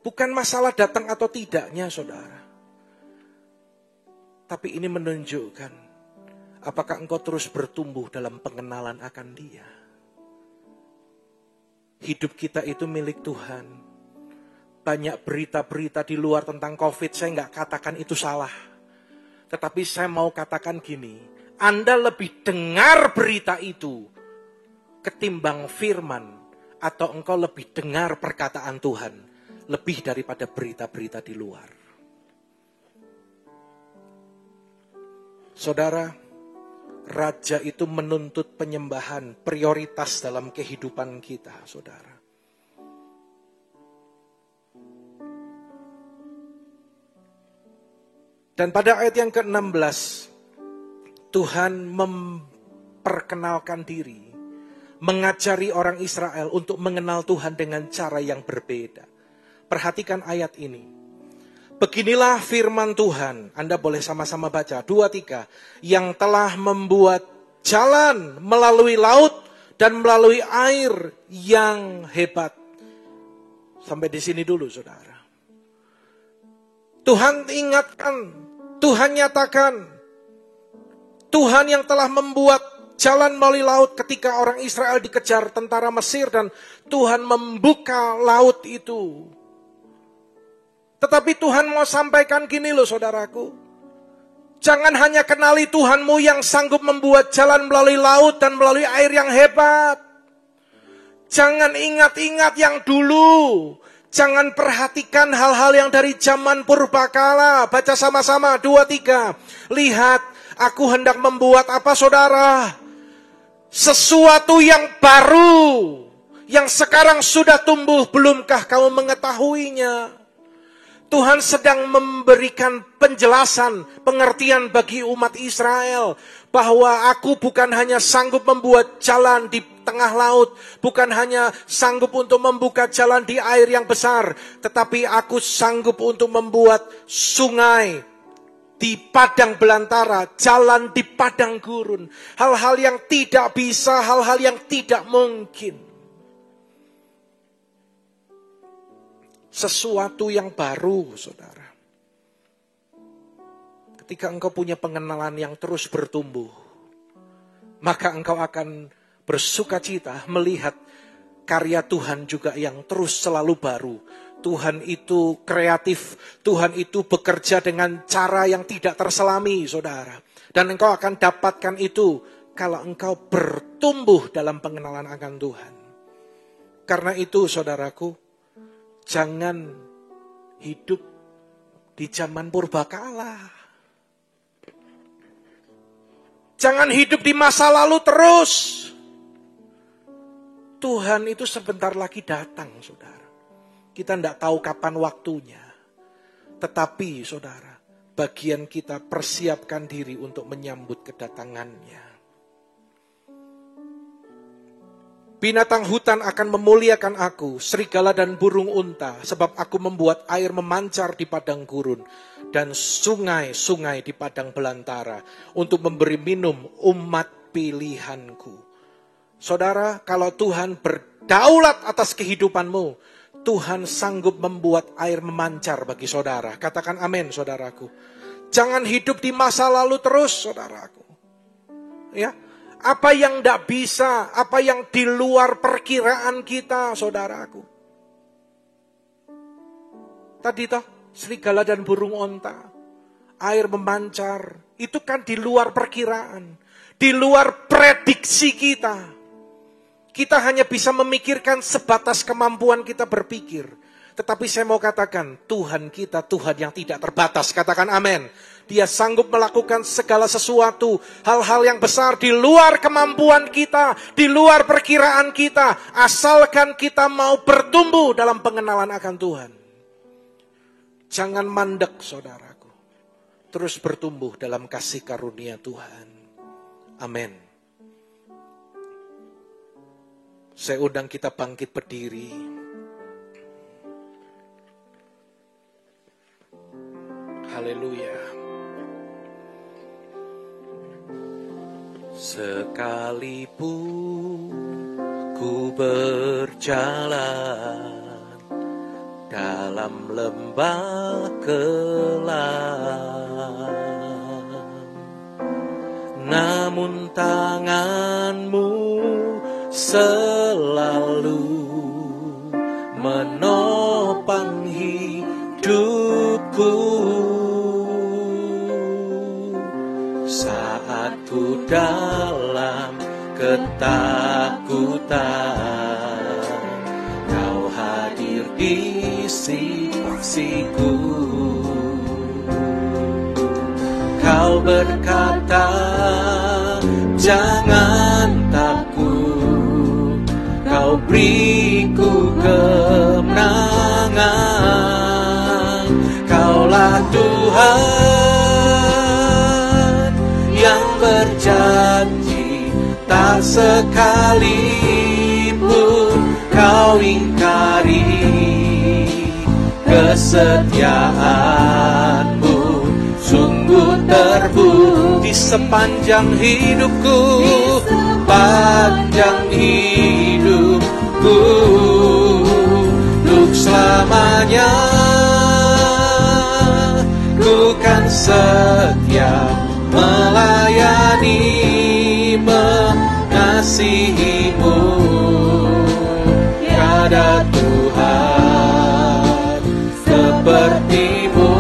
Bukan masalah datang atau tidaknya saudara. Tapi ini menunjukkan, apakah engkau terus bertumbuh dalam pengenalan akan Dia? Hidup kita itu milik Tuhan. Banyak berita-berita di luar tentang COVID, saya nggak katakan itu salah. Tetapi saya mau katakan gini, Anda lebih dengar berita itu ketimbang firman, atau engkau lebih dengar perkataan Tuhan lebih daripada berita-berita di luar. Saudara, Raja itu menuntut penyembahan, prioritas dalam kehidupan kita, saudara. Dan pada ayat yang ke-16, Tuhan memperkenalkan diri, mengajari orang Israel untuk mengenal Tuhan dengan cara yang berbeda. Perhatikan ayat ini. Beginilah firman Tuhan, Anda boleh sama-sama baca, 2-3, yang telah membuat jalan melalui laut dan melalui air yang hebat. Sampai di sini dulu, saudara. Tuhan ingatkan, Tuhan nyatakan, Tuhan yang telah membuat jalan melalui laut ketika orang Israel dikejar tentara Mesir dan Tuhan membuka laut itu. Tetapi Tuhan mau sampaikan gini loh saudaraku. Jangan hanya kenali Tuhanmu yang sanggup membuat jalan melalui laut dan melalui air yang hebat. Jangan ingat-ingat yang dulu. Jangan perhatikan hal-hal yang dari zaman purbakala. Baca sama-sama, 2-3. Lihat, aku hendak membuat apa saudara? Sesuatu yang baru. Yang sekarang sudah tumbuh, belumkah kamu mengetahuinya? Tuhan sedang memberikan penjelasan, pengertian bagi umat Israel. Bahwa aku bukan hanya sanggup membuat jalan di tengah laut. Bukan hanya sanggup untuk membuka jalan di air yang besar. Tetapi aku sanggup untuk membuat sungai di padang belantara. Jalan di padang gurun. Hal-hal yang tidak bisa, hal-hal yang tidak mungkin. Sesuatu yang baru, saudara. Ketika engkau punya pengenalan yang terus bertumbuh, maka engkau akan bersukacita melihat karya Tuhan juga yang terus selalu baru. Tuhan itu kreatif, Tuhan itu bekerja dengan cara yang tidak terselami, saudara. Dan engkau akan dapatkan itu kalau engkau bertumbuh dalam pengenalan akan Tuhan. Karena itu, saudaraku, jangan hidup di zaman purbakala. Jangan hidup di masa lalu terus. Tuhan itu sebentar lagi datang, saudara. Kita tidak tahu kapan waktunya. Tetapi, saudara, bagian kita persiapkan diri untuk menyambut kedatangannya. Binatang hutan akan memuliakan aku, serigala dan burung unta, sebab aku membuat air memancar di padang gurun, dan sungai-sungai di padang belantara, untuk memberi minum umat pilihanku. Saudara, kalau Tuhan berdaulat atas kehidupanmu, Tuhan sanggup membuat air memancar bagi saudara. Katakan amin, saudaraku. Jangan hidup di masa lalu terus, saudaraku. Ya, apa yang tidak bisa, apa yang di luar perkiraan kita, saudaraku. Tadi toh, serigala dan burung onta, air memancar, itu kan di luar perkiraan, di luar prediksi kita. Kita hanya bisa memikirkan sebatas kemampuan kita berpikir. Tetapi saya mau katakan, Tuhan kita Tuhan yang tidak terbatas. Katakan amin. Dia sanggup melakukan segala sesuatu, hal-hal yang besar di luar kemampuan kita, di luar perkiraan kita, asalkan kita mau bertumbuh dalam pengenalan akan Tuhan. Jangan mandek, saudaraku. Terus bertumbuh dalam kasih karunia Tuhan. Amin. Saya undang kita bangkit berdiri. Haleluya. Sekalipun ku berjalan dalam lembah kelam, namun tanganmu selalu menopang hidupku. Saat ku dalam ketakutan, Kau hadir di sisiku. Kau berkata, jangan takut, Kau beriku kemenangan. Kaulah Tuhan yang berjanji, tak sekalipun Kau ingkari kesetiaan-Mu. Sungguh terbukti sepanjang hidupku, panjang hidupku, untuk selamanya ku kan setia melayani, mengasihi-Mu. Tiada Tuhan seperti-Mu,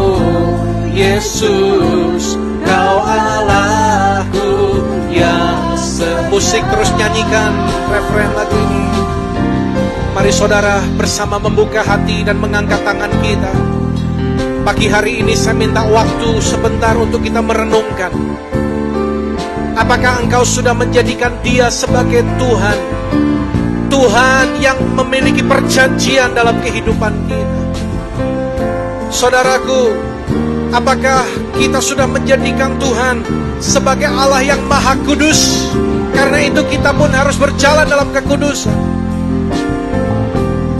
Yesus, Kau Allahku yang musik terus nyanyikan referen lagu ini. Mari saudara bersama membuka hati dan mengangkat tangan kita. Pagi hari ini saya minta waktu sebentar untuk kita merenungkan. Apakah engkau sudah menjadikan Dia sebagai Tuhan? Tuhan yang memiliki perjanjian dalam kehidupan kita. Saudaraku, apakah kita sudah menjadikan Tuhan sebagai Allah yang Maha Kudus? Karena itu kita pun harus berjalan dalam kekudusan.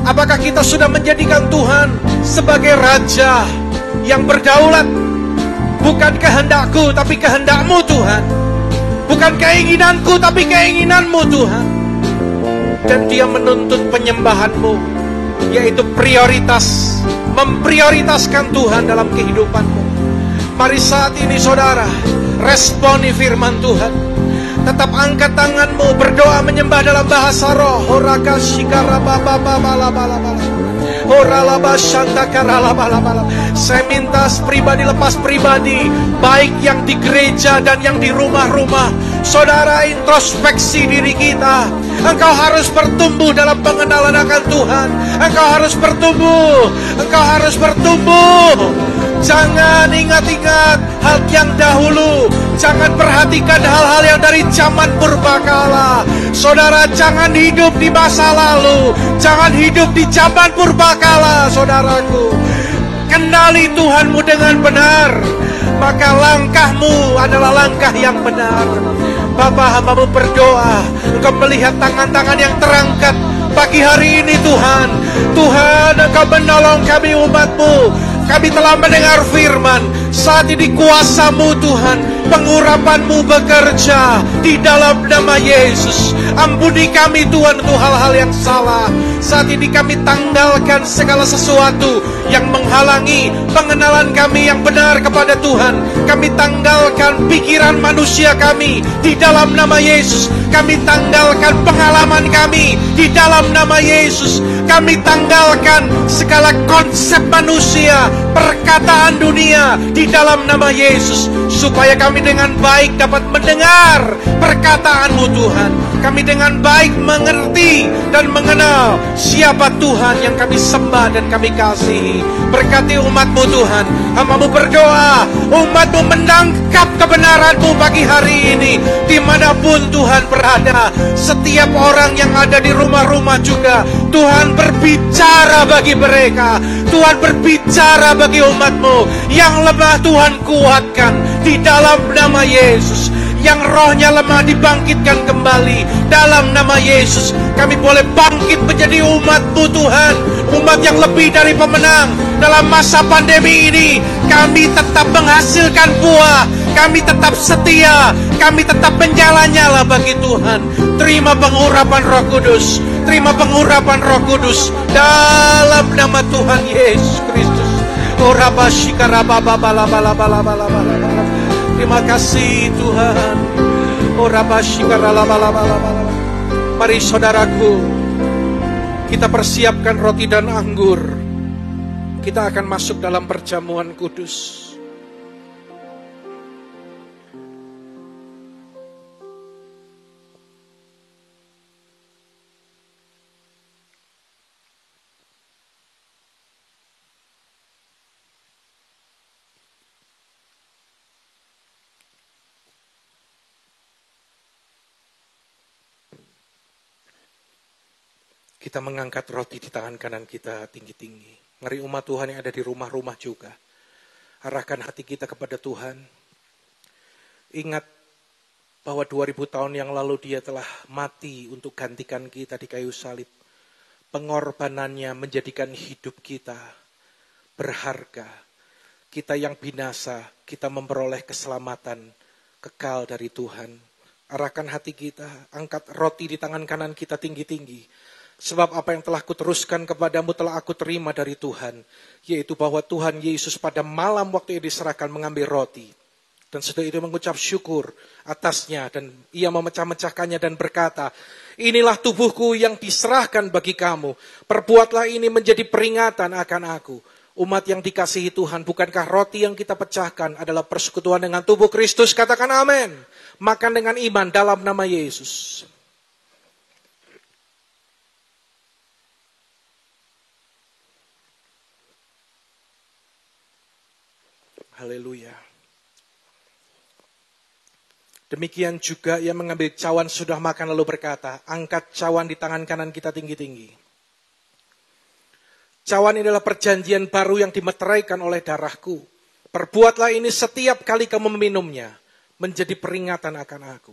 Apakah kita sudah menjadikan Tuhan sebagai Raja yang berdaulat? Bukan kehendakku tapi kehendak-Mu Tuhan. Bukan keinginanku tapi keinginan-Mu Tuhan. Dan Dia menuntut penyembahan-Mu, yaitu prioritas, memprioritaskan Tuhan dalam kehidupanmu. Mari saat ini saudara, responi firman Tuhan. Tetap angkat tanganmu, berdoa menyembah dalam bahasa roh. Saya minta pribadi lepas pribadi, baik yang di gereja dan yang di rumah-rumah. Saudara, introspeksi diri kita. Engkau harus bertumbuh dalam pengenalan akan Tuhan. Engkau harus bertumbuh. Engkau harus bertumbuh. Jangan ingat-ingat hal yang dahulu. Jangan perhatikan hal-hal yang dari zaman purbakala. Saudara, jangan hidup di masa lalu. Jangan hidup di zaman purbakala, saudaraku. Kenali Tuhanmu dengan benar, maka langkahmu adalah langkah yang benar. Bapa, hamba-Mu berdoa, Engkau melihat tangan-tangan yang terangkat pagi hari ini Tuhan. Tuhan, Engkau menolong kami umat-Mu. Kami telah mendengar firman. Saat ini kuasa-Mu Tuhan pengurapan-Mu bekerja di dalam nama Yesus. Ampuni kami Tuhan untuk hal-hal yang salah. Saat ini kami tanggalkan segala sesuatu yang menghalangi pengenalan kami yang benar kepada Tuhan. Kami tanggalkan pikiran manusia kami di dalam nama Yesus. Kami tanggalkan pengalaman kami di dalam nama Yesus. Kami tanggalkan segala konsep manusia, perkataan dunia di dalam nama Yesus, supaya kami dengan baik dapat mendengar perkataan-Mu Tuhan. Kami dengan baik mengerti dan mengenal siapa Tuhan yang kami sembah dan kami kasihi. Berkati umat-Mu Tuhan. Hamba-Mu berdoa, umat-Mu menangkap kebenaran-Mu pagi hari ini dimanapun Tuhan berada. Setiap orang yang ada di rumah-rumah juga, Tuhan berbicara bagi mereka. Tuhan berbicara bagi umat-Mu. Yang lemah Tuhan kuatkan di dalam nama Yesus. Yang rohnya lemah dibangkitkan kembali dalam nama Yesus. Kami boleh bangkit menjadi umat-Mu Tuhan, umat yang lebih dari pemenang. Dalam masa pandemi ini kami tetap menghasilkan buah, kami tetap setia, kami tetap menyala-nyala bagi Tuhan. Terima pengurapan Roh Kudus, terima pengurapan Roh Kudus dalam nama Tuhan Yesus Kristus. Terima kasih Tuhan. Mari saudaraku, kita persiapkan roti dan anggur. Kita akan masuk dalam perjamuan kudus. Kita mengangkat roti di tangan kanan kita tinggi-tinggi. Mari umat Tuhan yang ada di rumah-rumah juga. Arahkan hati kita kepada Tuhan. Ingat bahwa 2000 tahun yang lalu Dia telah mati untuk gantikan kita di kayu salib. Pengorbanannya menjadikan hidup kita berharga. Kita yang binasa, kita memperoleh keselamatan kekal dari Tuhan. Arahkan hati kita, angkat roti di tangan kanan kita tinggi-tinggi. Sebab apa yang telah kuteruskan kepadamu telah aku terima dari Tuhan. Yaitu bahwa Tuhan Yesus pada malam waktu ia diserahkan mengambil roti. Dan setelah itu mengucap syukur atasnya. Dan ia memecah-mecahkannya dan berkata, inilah tubuhku yang diserahkan bagi kamu. Perbuatlah ini menjadi peringatan akan aku. Umat yang dikasihi Tuhan, bukankah roti yang kita pecahkan adalah persekutuan dengan tubuh Kristus? Katakan amin. Makan dengan iman dalam nama Yesus. Haleluya. Demikian juga ia mengambil cawan sudah makan lalu berkata, angkat cawan di tangan kanan kita tinggi-tinggi. Cawan ini adalah perjanjian baru yang dimeteraikan oleh darahku. Perbuatlah ini setiap kali kamu meminumnya, menjadi peringatan akan aku.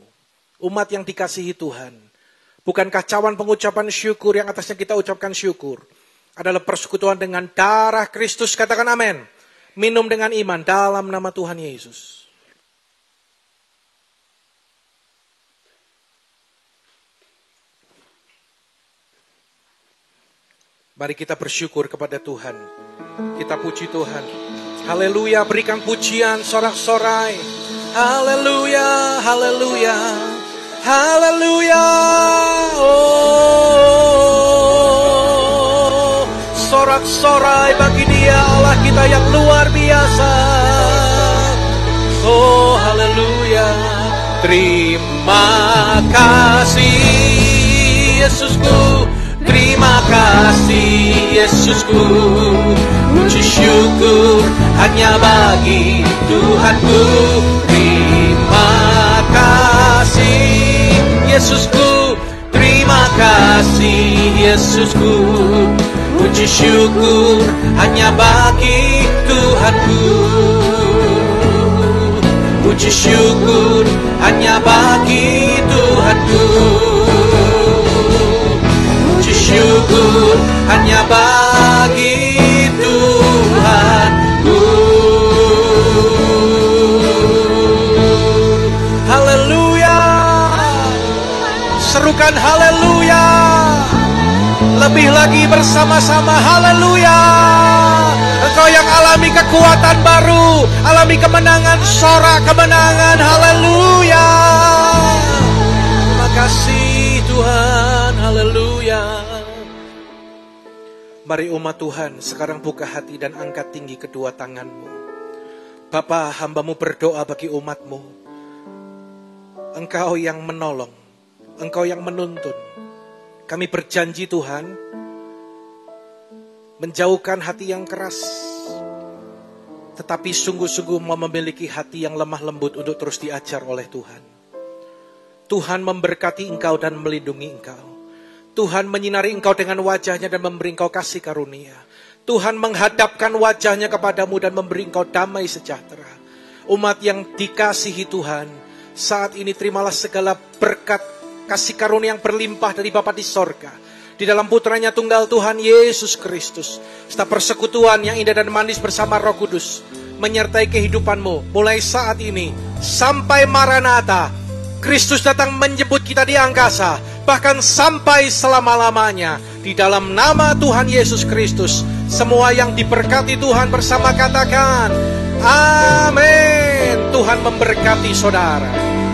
Umat yang dikasihi Tuhan, bukankah cawan pengucapan syukur yang atasnya kita ucapkan syukur adalah persekutuan dengan darah Kristus? Katakan amin. Minum dengan iman dalam nama Tuhan Yesus. Mari kita bersyukur kepada Tuhan. Kita puji Tuhan. Haleluya, berikan pujian sorak-sorai. Haleluya, haleluya, haleluya. Oh, sorak-sorai bagi Dia Allah kita yang luar biasa. Oh, haleluya. Terima kasih Yesusku. Terima kasih Yesusku. Puji syukur hanya bagi Tuhanku. Terima kasih Yesusku. Terima kasih Yesusku. Puji syukur hanya bagi Tuhanku. Puji syukur hanya bagi Tuhanku. Puji syukur hanya bagi Tuhanku. serukan haleluya. Lebih lagi bersama-sama haleluya. Engkau yang alami kekuatan baru, alami kemenangan, sorak kemenangan, haleluya. Terima kasih Tuhan, haleluya. Mari umat Tuhan sekarang buka hati dan angkat tinggi kedua tanganmu. Bapa, hamba-Mu berdoa bagi umat-Mu. Engkau yang menolong, Engkau yang menuntun. Kami berjanji Tuhan, menjauhkan hati yang keras, tetapi sungguh-sungguh memiliki hati yang lemah lembut untuk terus diajar oleh Tuhan. Tuhan memberkati engkau dan melindungi engkau. Tuhan menyinari engkau dengan wajahnya dan memberi engkau kasih karunia. Tuhan menghadapkan wajahnya kepadamu dan memberi engkau damai sejahtera. Umat yang dikasihi Tuhan, saat ini terimalah segala berkat kasih karunia yang berlimpah dari Bapa di sorga. Di dalam putranya tunggal Tuhan Yesus Kristus. Serta persekutuan yang indah dan manis bersama Roh Kudus menyertai kehidupanmu mulai saat ini sampai Maranatha. Kristus datang menjemput kita di angkasa, bahkan sampai selama-lamanya. Di dalam nama Tuhan Yesus Kristus, semua yang diberkati Tuhan bersama katakan amin. Tuhan memberkati saudara.